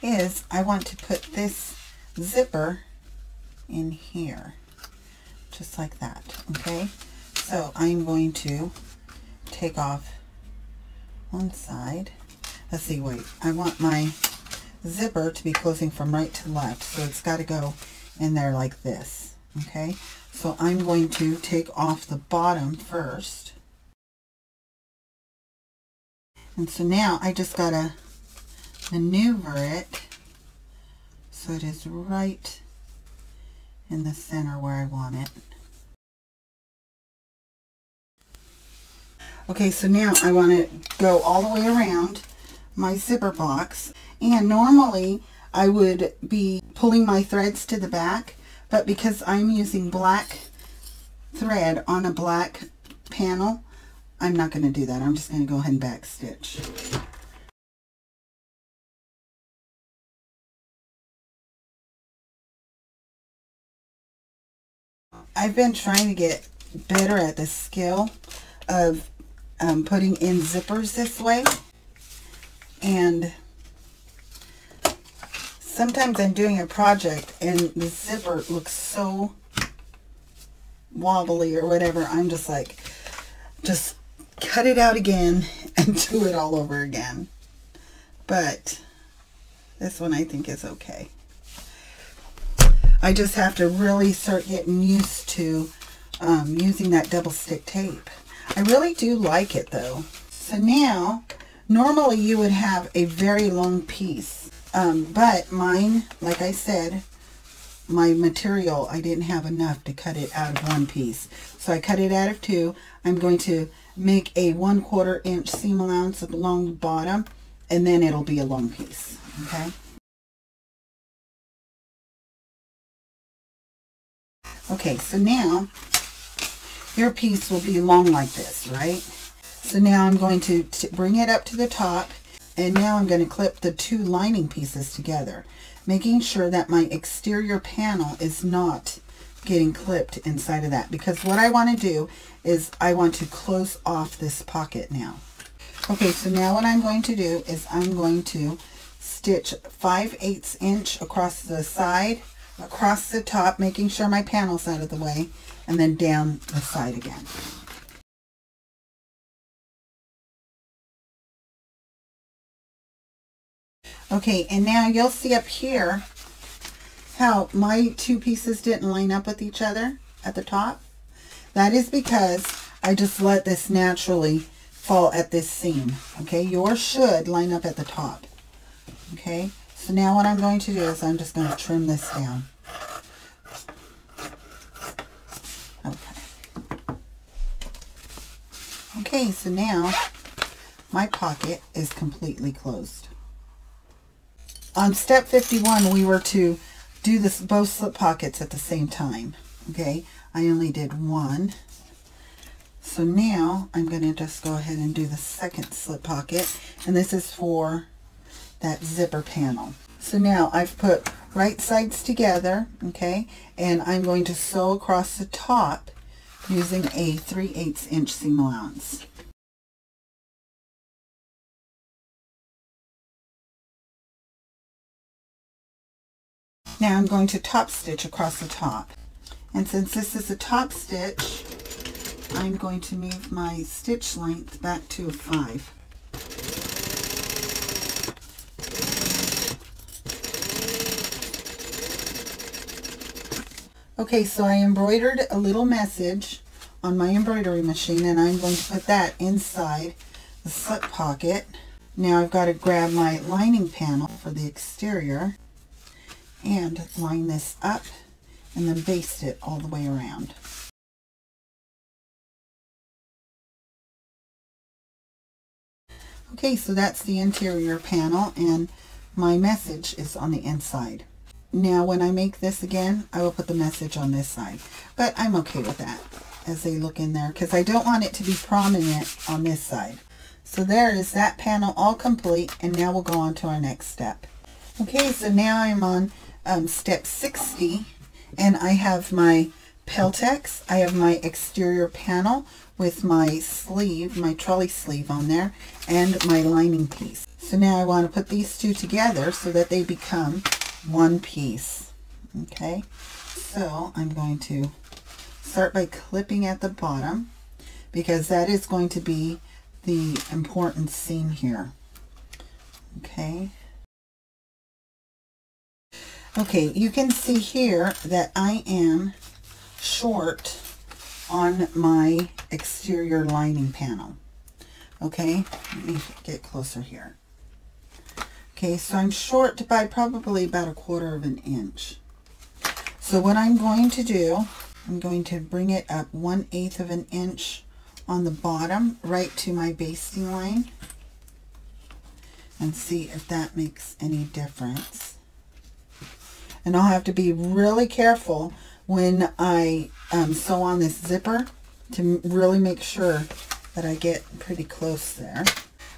B: is I want to put this zipper in here, just like that. Okay, so I'm going to take off one side. Let's see, wait, I want my zipper to be closing from right to left, so it's got to go in there like this. Okay, so I'm going to take off the bottom first. And so now I just got to maneuver it so it is right in the center where I want it. Okay, so now I want to go all the way around my zipper box. And normally I would be pulling my threads to the back, but because I'm using black thread on a black panel, I'm not going to do that. I'm just going to go ahead and back stitch. I've been trying to get better at the skill of putting in zippers this way, and Sometimes I'm doing a project and the zipper looks so wobbly or whatever. I'm just like, just cut it out again and do it all over again. But this one I think is okay. I just have to really start getting used to using that double stick tape. I really do like it though. So now, normally you would have a very long piece, but mine, like I said, my material, I didn't have enough to cut it out of one piece. So I cut it out of two. I'm going to make a 1/4 inch seam allowance along the bottom, and then it'll be a long piece, okay? Okay, so now your piece will be long like this, right? So now I'm going to bring it up to the top, and now I'm going to clip the two lining pieces together, making sure that my exterior panel is not getting clipped inside of that, because what I want to do is I want to close off this pocket now. Okay, so now what I'm going to do is I'm going to stitch 5/8 inch across the side, across the top, making sure my panel's out of the way, and then down the side again. Okay, and now you'll see up here how my two pieces didn't line up with each other at the top. That is because I just let this naturally fall at this seam. Okay, yours should line up at the top. Okay, so now what I'm going to do is I'm just going to trim this down. Okay. Okay, so now my pocket is completely closed. On step 51, we were to do this both slip pockets at the same time. Okay, I only did one. So now I'm going to just go ahead and do the second slip pocket, and this is for that zipper panel. So now I've put right sides together, okay, and I'm going to sew across the top using a 3/8 inch seam allowance. Now I'm going to top stitch across the top, and since this is a top stitch, I'm going to move my stitch length back to a 5. Okay, so I embroidered a little message on my embroidery machine, and I'm going to put that inside the slip pocket. Now I've got to grab my lining panel for the exterior and line this up and then baste it all the way around. Okay, so that's the interior panel, and my message is on the inside. Now when I make this again, I will put the message on this side, but I'm okay with that as they look in there because I don't want it to be prominent on this side. So there is that panel all complete, and now we'll go on to our next step. Okay, so now I'm on step 60, and I have my Peltex, I have my exterior panel with my sleeve, my trolley sleeve on there, and my lining piece. So now I want to put these two together so that they become one piece. Okay, so I'm going to start by clipping at the bottom because that is going to be the important seam here. Okay. Okay, you can see here that I am short on my exterior lining panel. Okay, let me get closer here. Okay, so I'm short by probably about 1/4 inch. So what I'm going to do, I'm going to bring it up 1/8 inch on the bottom right to my basting line and see if that makes any difference. And I'll have to be really careful when I sew on this zipper to really make sure that I get pretty close there.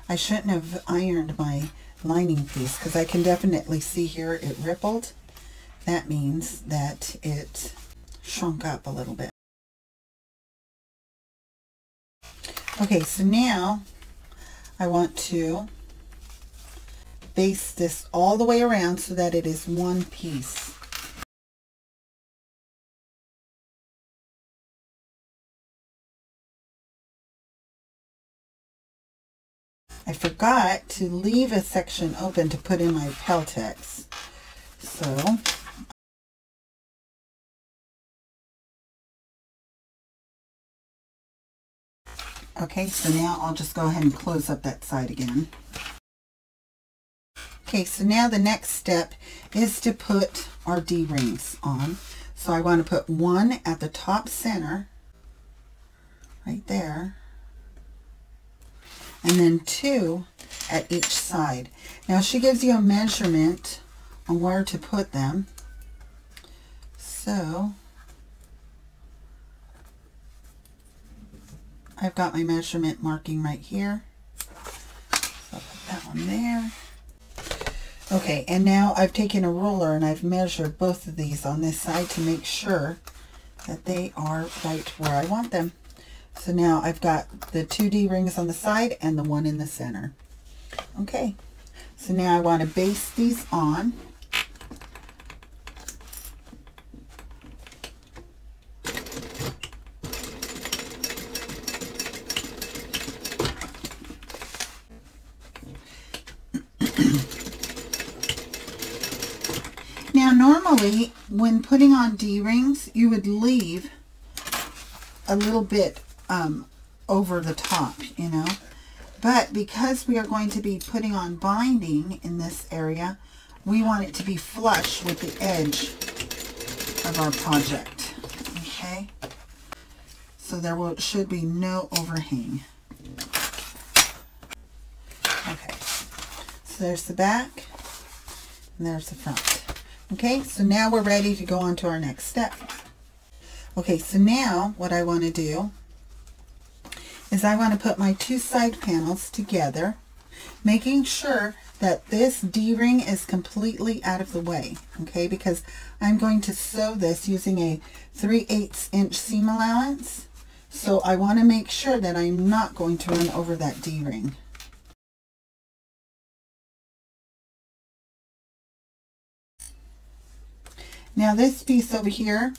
B: I shouldn't have ironed my lining piece because I can definitely see here it rippled. That means that it shrunk up a little bit. Okay, so now I want to baste this all the way around so that it is one piece. I forgot to leave a section open to put in my Peltex. So okay, so now I'll just go ahead and close up that side again. Okay, so now the next step is to put our D-rings on. So I want to put one at the top center, right there, and then two at each side. Now she gives you a measurement on where to put them. So I've got my measurement marking right here. So I'll put that one there. Okay, and now I've taken a ruler and I've measured both of these on this side to make sure that they are right where I want them. So now I've got the two D-rings on the side and the one in the center. Okay, so now I want to baste these on. Now normally when putting on D-rings you would leave a little bit over the top, you know, but because we are going to be putting on binding in this area, we want it to be flush with the edge of our project. Okay, so there should be no overhang. Okay, so there's the back and there's the front. Okay, so now we're ready to go on to our next step. Okay, so now what I want to do is I want to put my two side panels together, making sure that this D-ring is completely out of the way, okay, because I'm going to sew this using a 3/8 inch seam allowance, so I want to make sure that I'm not going to run over that D-ring. Now this piece over here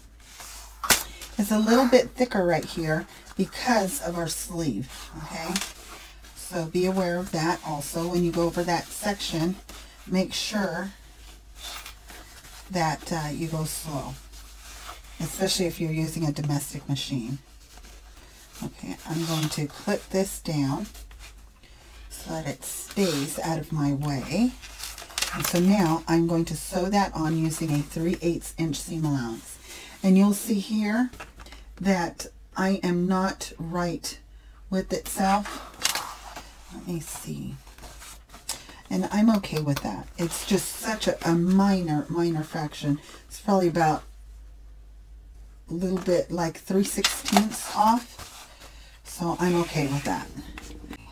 B: is a little bit thicker right here because of our sleeve, okay? So be aware of that also when you go over that section. Make sure that you go slow, especially if you're using a domestic machine. Okay, I'm going to clip this down so that it stays out of my way. And so now I'm going to sew that on using a 3/8 inch seam allowance. And you'll see here that I am not right with itself. Let me see. And I'm okay with that. It's just such a minor fraction. It's probably about a little bit like 3/16 off. So I'm okay with that.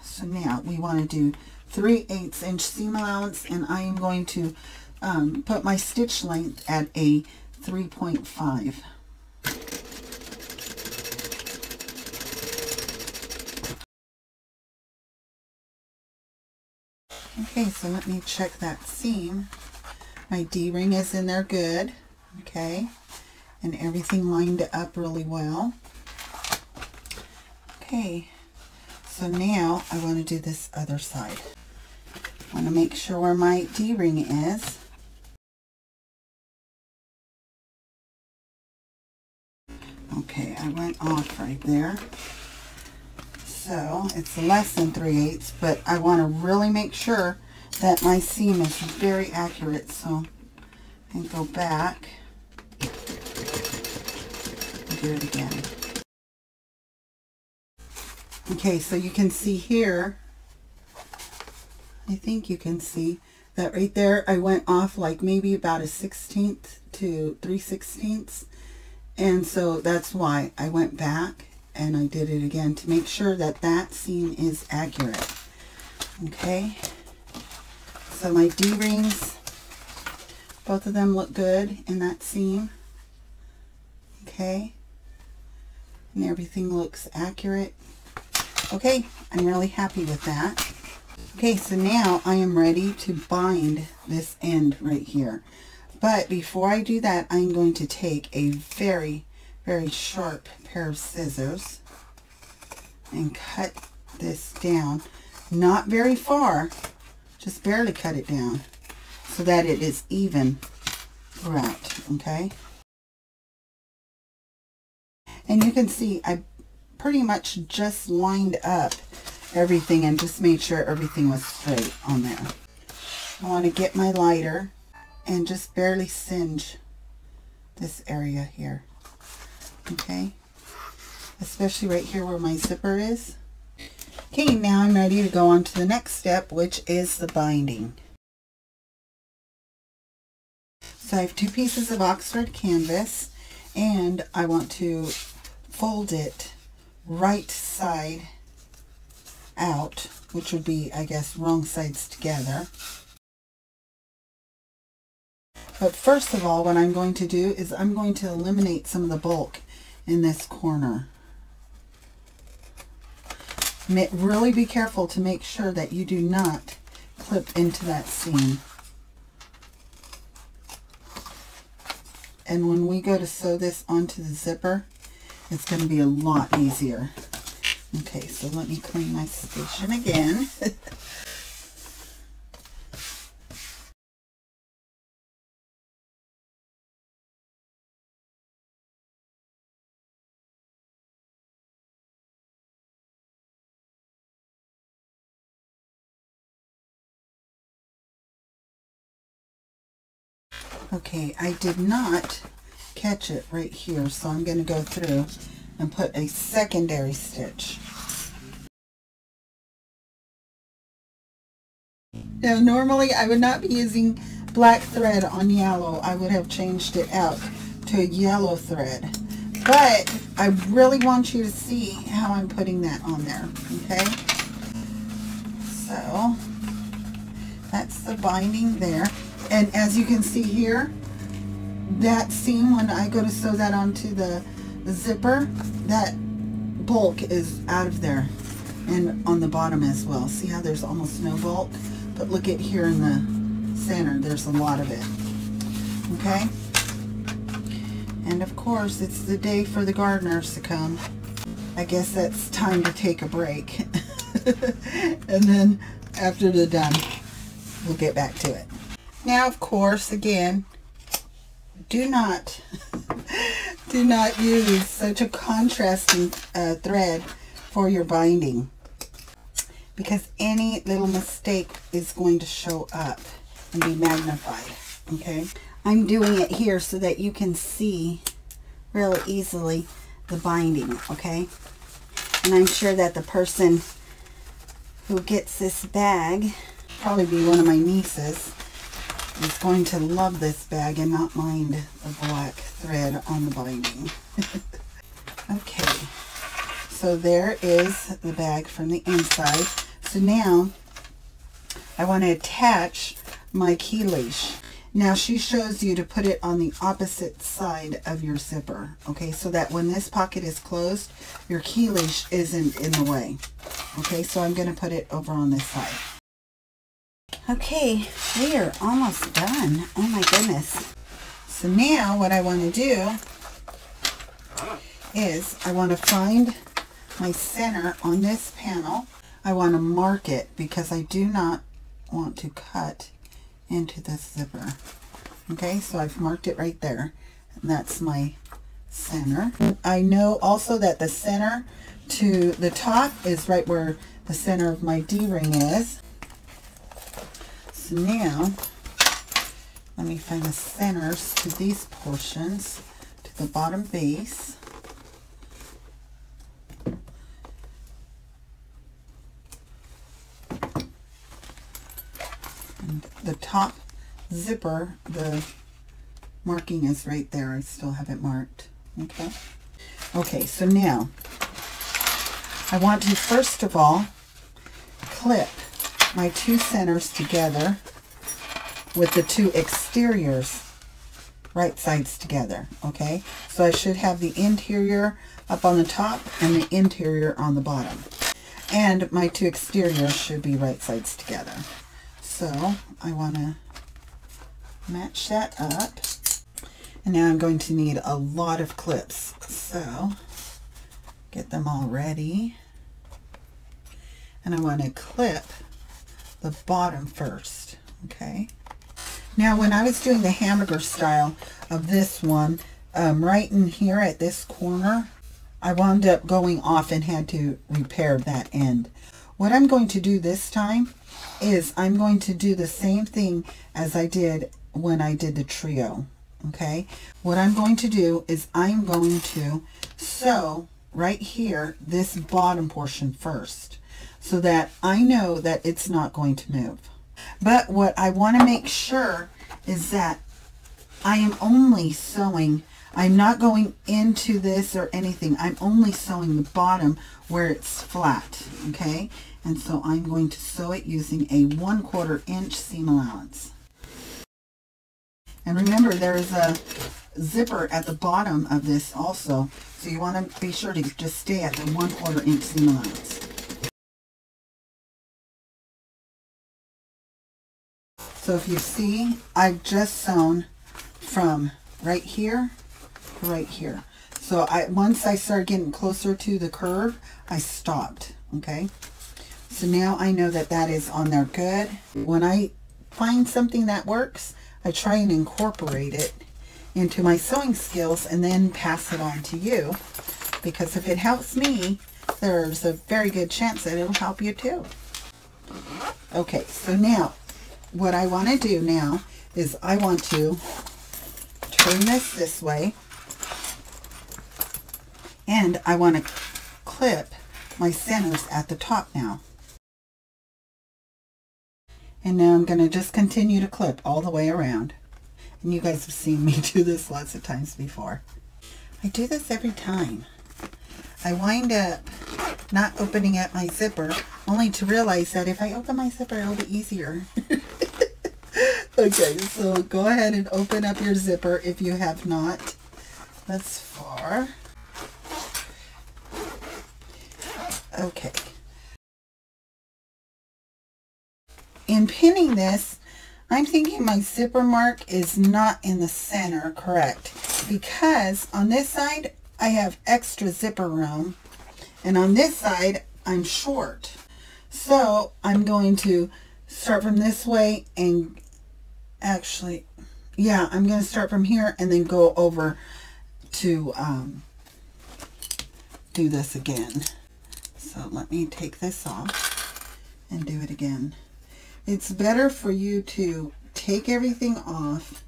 B: So now we want to do 3/8 inch seam allowance, and I am going to put my stitch length at a 3.5. Okay, so let me check that seam. My D-ring is in there good, okay, and everything lined up really well. Okay, so now I want to do this other side. I want to make sure where my D-ring is. Okay, I went off right there. So it's less than 3/8, but I want to really make sure that my seam is very accurate. So I can go back and do it again. Okay, so you can see here, I think you can see that right there I went off like maybe about a 1/16 to 3/16, and so that's why I went back and I did it again to make sure that that seam is accurate. Okay, so my D-rings, both of them look good in that seam. Okay, and everything looks accurate. Okay, I'm really happy with that. Okay, so now I am ready to bind this end right here. But before I do that, I'm going to take a very, very sharp pair of scissors and cut this down. Not very far, just barely cut it down so that it is even throughout, okay? And you can see I pretty much just lined up everything and just made sure everything was straight on there. I want to get my lighter and just barely singe this area here, okay? Especially right here where my zipper is. Okay, now I'm ready to go on to the next step, which is the binding. So I have 2 pieces of Oxford canvas, and I want to fold it right side out, which would be, I guess, wrong sides together. But first of all, what I'm going to do is I'm going to eliminate some of the bulk in this corner. Really be careful to make sure that you do not clip into that seam. And when we go to sew this onto the zipper, it's going to be a lot easier. Okay, so let me clean my station again. Okay, I did not catch it right here, so I'm going to go through and put a secondary stitch. Now, normally I would not be using black thread on yellow. I would have changed it out to a yellow thread. But I really want you to see how I'm putting that on there, okay? So, that's the binding there. And as you can see here, that seam, when I go to sew that onto the zipper, that bulk is out of there. And on the bottom as well. See how there's almost no bulk? But look at here in the center, there's a lot of it. Okay? And of course, it's the day for the gardeners to come. I guess that's time to take a break. And then after they're done, we'll get back to it. Now, of course, again, do not use such a contrasting thread for your binding, because any little mistake is going to show up and be magnified. Okay, I'm doing it here so that you can see really easily the binding. Okay, and I'm sure that the person who gets this bag, probably be one of my nieces, is going to love this bag and not mind the black thread on the binding. Okay, so there is the bag from the inside. So now I want to attach my key leash. Now she shows you to put it on the opposite side of your zipper, okay, so that when this pocket is closed, your key leash isn't in the way. Okay, so I'm going to put it over on this side. Okay, we are almost done. Oh my goodness. So now what I want to do is I want to find my center on this panel. I want to mark it because I do not want to cut into this zipper. Okay, so I've marked it right there. And that's my center. I know also that the center to the top is right where the center of my D-ring is. So now, let me find the centers to these portions, to the bottom base. And the top zipper, the marking is right there. I still have it marked. Okay. Okay, so now, I want to first of all clip my 2 centers together with the 2 exteriors right sides together. Okay, so I should have the interior up on the top and the interior on the bottom. And my two exteriors should be right sides together. So I want to match that up. And now I'm going to need a lot of clips. So get them all ready. And I want to clip the bottom first. Okay. Now when I was doing the hamburger style of this one, right in here at this corner, I wound up going off and had to repair that end. What I'm going to do this time is I'm going to do the same thing as I did when I did the trio. Okay, what I'm going to do is I'm going to sew right here this bottom portion first so that I know that it's not going to move. But what I want to make sure is that I am only sewing, I'm not going into this or anything. I'm only sewing the bottom where it's flat, okay? And so I'm going to sew it using a 1/4 inch seam allowance. And remember, there is a zipper at the bottom of this also, so you want to be sure to just stay at the 1/4 inch seam allowance. So if you see, I've just sewn from right here to right here. So once I started getting closer to the curve, I stopped, okay? So now I know that that is on there good. When I find something that works, I try and incorporate it into my sewing skills and then pass it on to you, because if it helps me, there's a very good chance that it'll help you too. Okay, so now what I want to do now is I want to turn this way, and I want to clip my centers at the top now. And now I'm going to just continue to clip all the way around. And you guys have seen me do this lots of times before. I do this every time. I wind up not opening up my zipper, only to realize that if I open my zipper, it'll be easier. Okay, so go ahead and open up your zipper if you have not thus far. Okay. In pinning this, I'm thinking my zipper mark is not in the center, correct? Because on this side, I have extra zipper room, and on this side, I'm short. So I'm going to start from this way and actually, yeah, I'm going to start from here and then go over to do this again. So let me take this off and do it again. It's better for you to take everything off,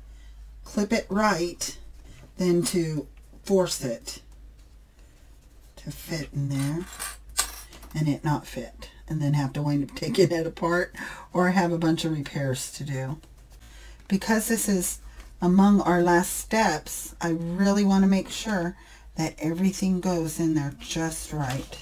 B: clip it right, than to force it to fit in there and it not fit, and then have to wind up taking it apart or have a bunch of repairs to do. Because this is among our last steps, I really want to make sure that everything goes in there just right.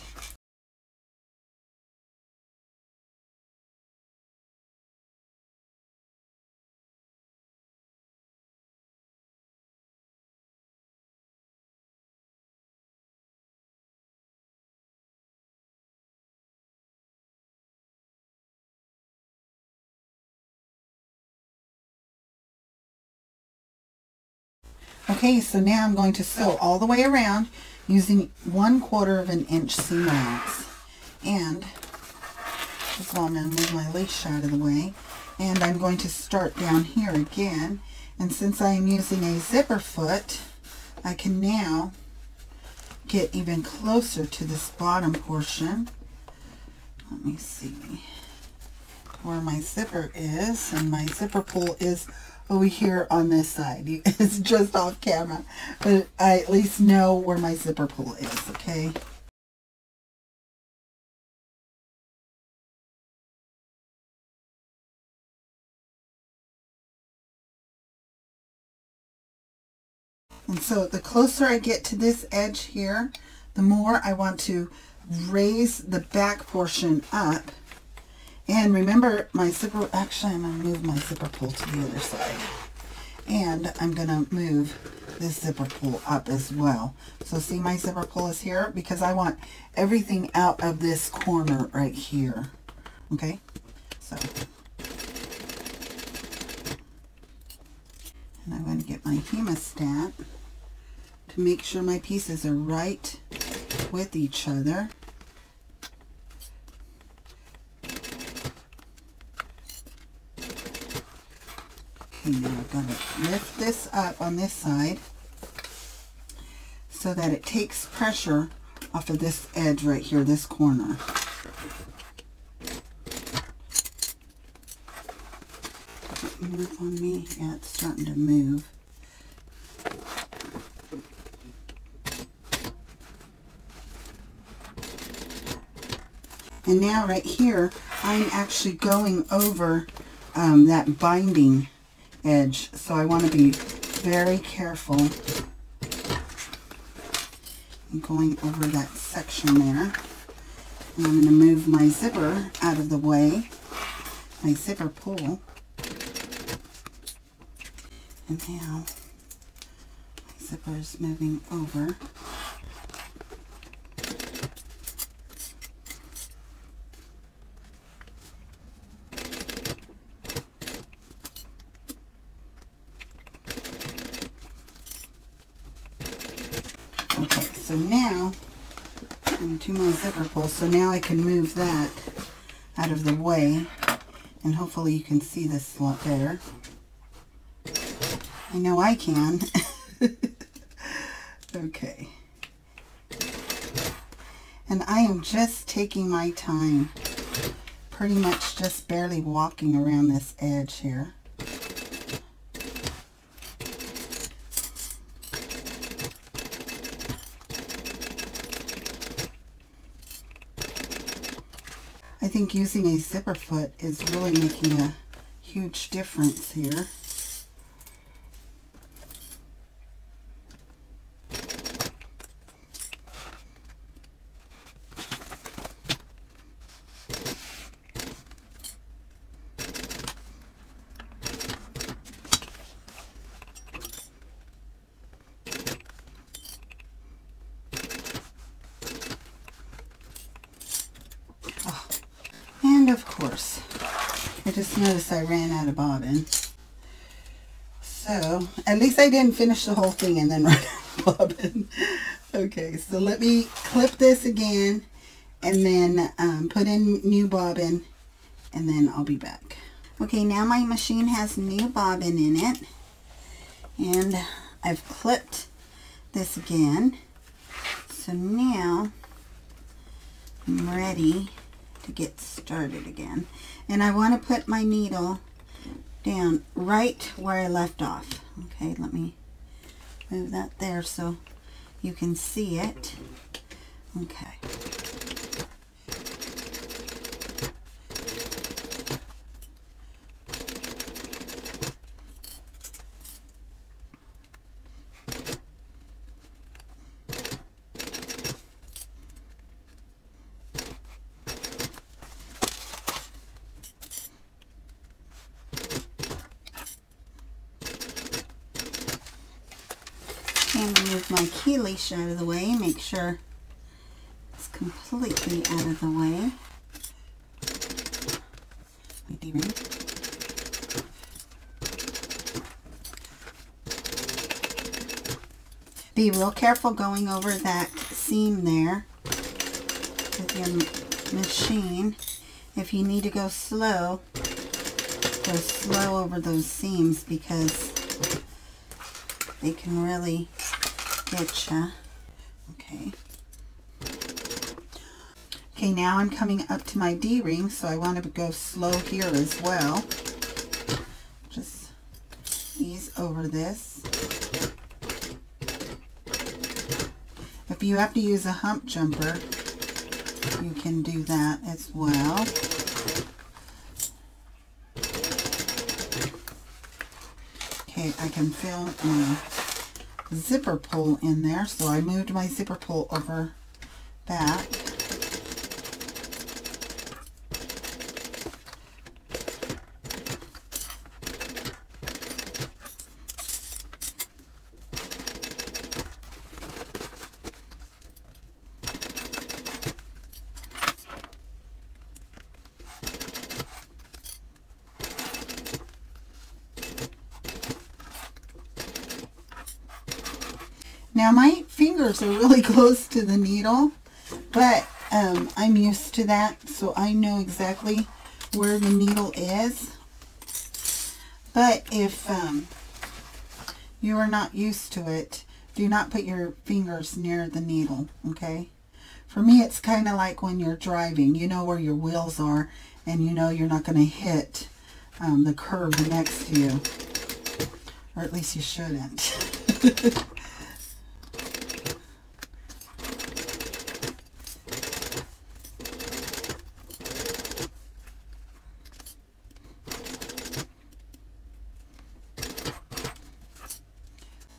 B: Okay, so now I'm going to sew all the way around using 1/4 inch seam allowance. And just want to move my lace out of the way. And I'm going to start down here again. And since I am using a zipper foot, I can now get even closer to this bottom portion. Let me see where my zipper is. And my zipper pull is over here on this side. It's just off camera, but I at least know where my zipper pull is, okay? And so the closer I get to this edge here, the more I want to raise the back portion up. And remember, my zipper, actually I'm going to move my zipper pull to the other side. And I'm going to move this zipper pull up as well. So see, my zipper pull is here because I want everything out of this corner right here. Okay, so, and I'm going to get my hemostat to make sure my pieces are right with each other. Okay, now I'm going to lift this up on this side so that it takes pressure off of this edge right here, this corner. Move on me. Yeah, it's starting to move. And now right here, I'm actually going over that binding edge. So I want to be very careful in going over that section there. And I'm going to move my zipper out of the way, my zipper pull. And now my zipper is moving over. Okay, so now into my zipper pull. So now I can move that out of the way, and hopefully you can see this slot there. I know I can. Okay. And I am just taking my time, pretty much just barely walking around this edge here. I think using a zipper foot is really making a huge difference here. And of course, I just noticed I ran out of bobbin. So, at least I didn't finish the whole thing and then run out of bobbin. Okay, so let me clip this again and then put in new bobbin, and then I'll be back. Okay, now my machine has new bobbin in it, and I've clipped this again. So now I'm ready to get started again. And I want to put my needle down right where I left off. Okay, let me move that there so you can see it. Okay. And move my key leash out of the way, make sure it's completely out of the way. My D-ring. Be real careful going over that seam there with your machine. If you need to go slow over those seams because they can really get you. Okay. Okay, now I'm coming up to my D-ring, so I want to go slow here as well. Just ease over this. If you have to use a hump jumper, you can do that as well. Okay, I can feel my zipper pull in there, so I moved my zipper pull over back. Now my fingers are really close to the needle, but I'm used to that, so I know exactly where the needle is. But if you are not used to it, do not put your fingers near the needle, okay? For me, it's kind of like when you're driving. You know where your wheels are, and you know you're not going to hit the curb next to you. Or at least you shouldn't.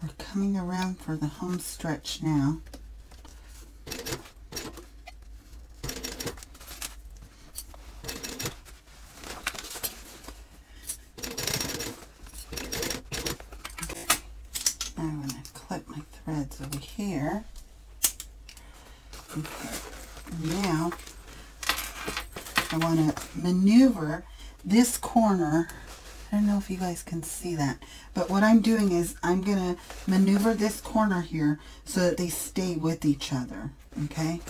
B: We're coming around for the home stretch now. I'm going to clip my threads over here. Okay. Now I want to maneuver this corner. I don't know if you guys can see that, but what I'm doing is I'm going to maneuver this corner here so that they stay with each other, okay?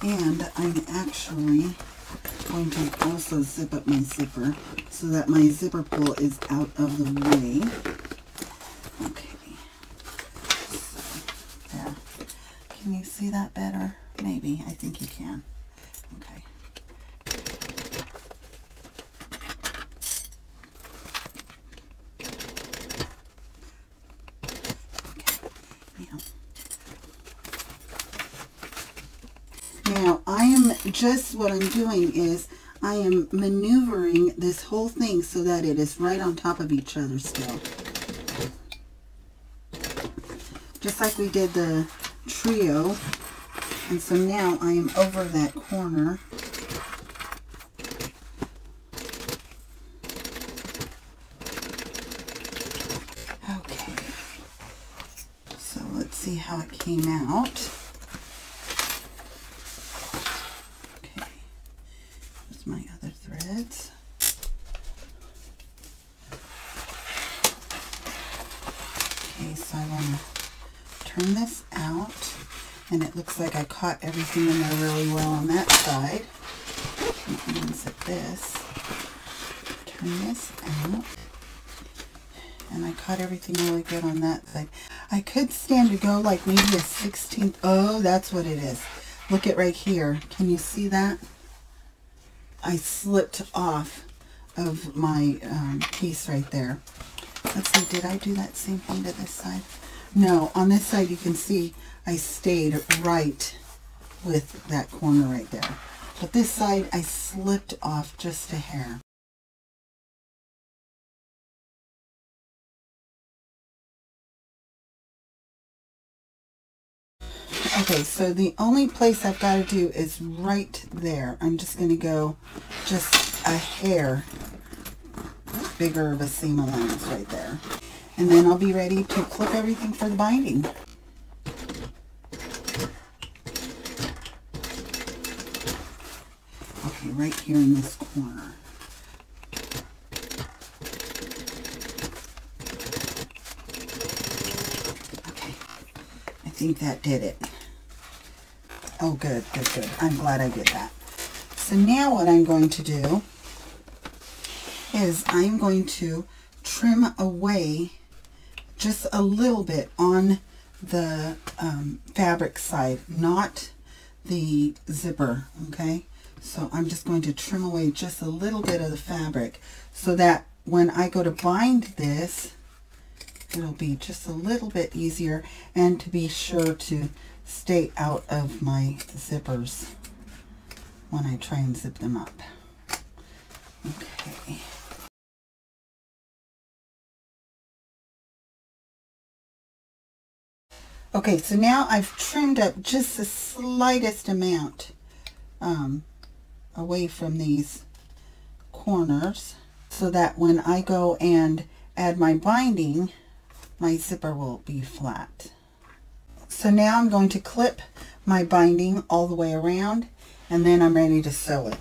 B: And I'm actually going to also zip up my zipper so that my zipper pull is out of the way. Okay, so there. Can you see that better? Maybe. I think you can. Okay. Now, what I'm doing is I am maneuvering this whole thing so that it is right on top of each other still. Just like we did the trio. And so now I am over that corner. Okay. So let's see how it came out. My other threads. Okay, so I want to turn this out, and it looks like I caught everything in there really well on that side. Unzip this, turn this out, and I caught everything really good on that side. I could stand to go like maybe a 16th. Oh, that's what it is. Look at right here. Can you see that? I slipped off of my piece right there. Let's see, did I do that same thing to this side? No, on this side you can see I stayed right with that corner right there. But this side I slipped off just a hair. Okay, so the only place I've got to do is right there. I'm just going to go just a hair bigger of a seam allowance right there. And then I'll be ready to clip everything for the binding. Okay, right here in this corner. Okay, I think that did it. Oh, good, good, good. I'm glad I did that. So now what I'm going to do is I'm going to trim away just a little bit on the fabric side, not the zipper, okay? So I'm just going to trim away just a little bit of the fabric so that when I go to bind this, it'll be just a little bit easier, and to be sure to stay out of my zippers when I try and zip them up. Okay. Okay, so now I've trimmed up just the slightest amount away from these corners so that when I go and add my binding, my zipper will be flat. So now I'm going to clip my binding all the way around, and then I'm ready to sew it.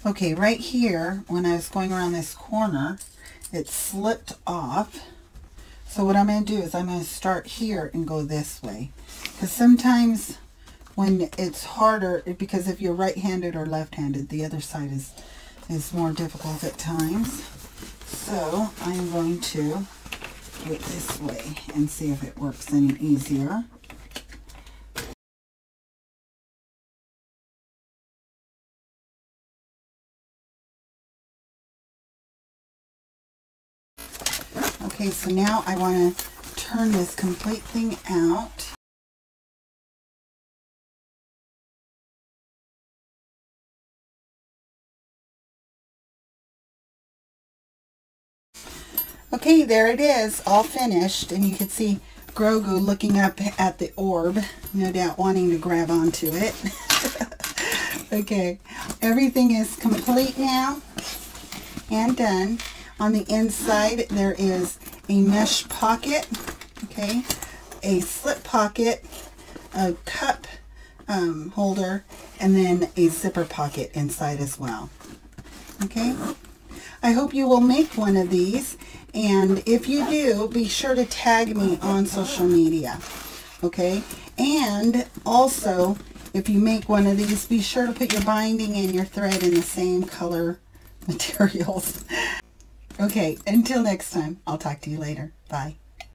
B: Okay, right here, when I was going around this corner, it slipped off. So what I'm going to do is I'm going to start here and go this way. Because sometimes when it's harder, because if you're right-handed or left-handed, the other side is more difficult at times. So I'm going to do it this way and see if it works any easier. Okay, so now I want to turn this complete thing out. Okay, there it is, all finished, and you can see Grogu looking up at the orb, no doubt wanting to grab onto it. Okay, everything is complete now and done. On the inside, there is a mesh pocket, okay, a slip pocket, a cup holder, and then a zipper pocket inside as well. Okay, I hope you will make one of these, and if you do, be sure to tag me on social media, okay? And also, if you make one of these, be sure to put your binding and your thread in the same color materials. Okay, until next time, I'll talk to you later. Bye.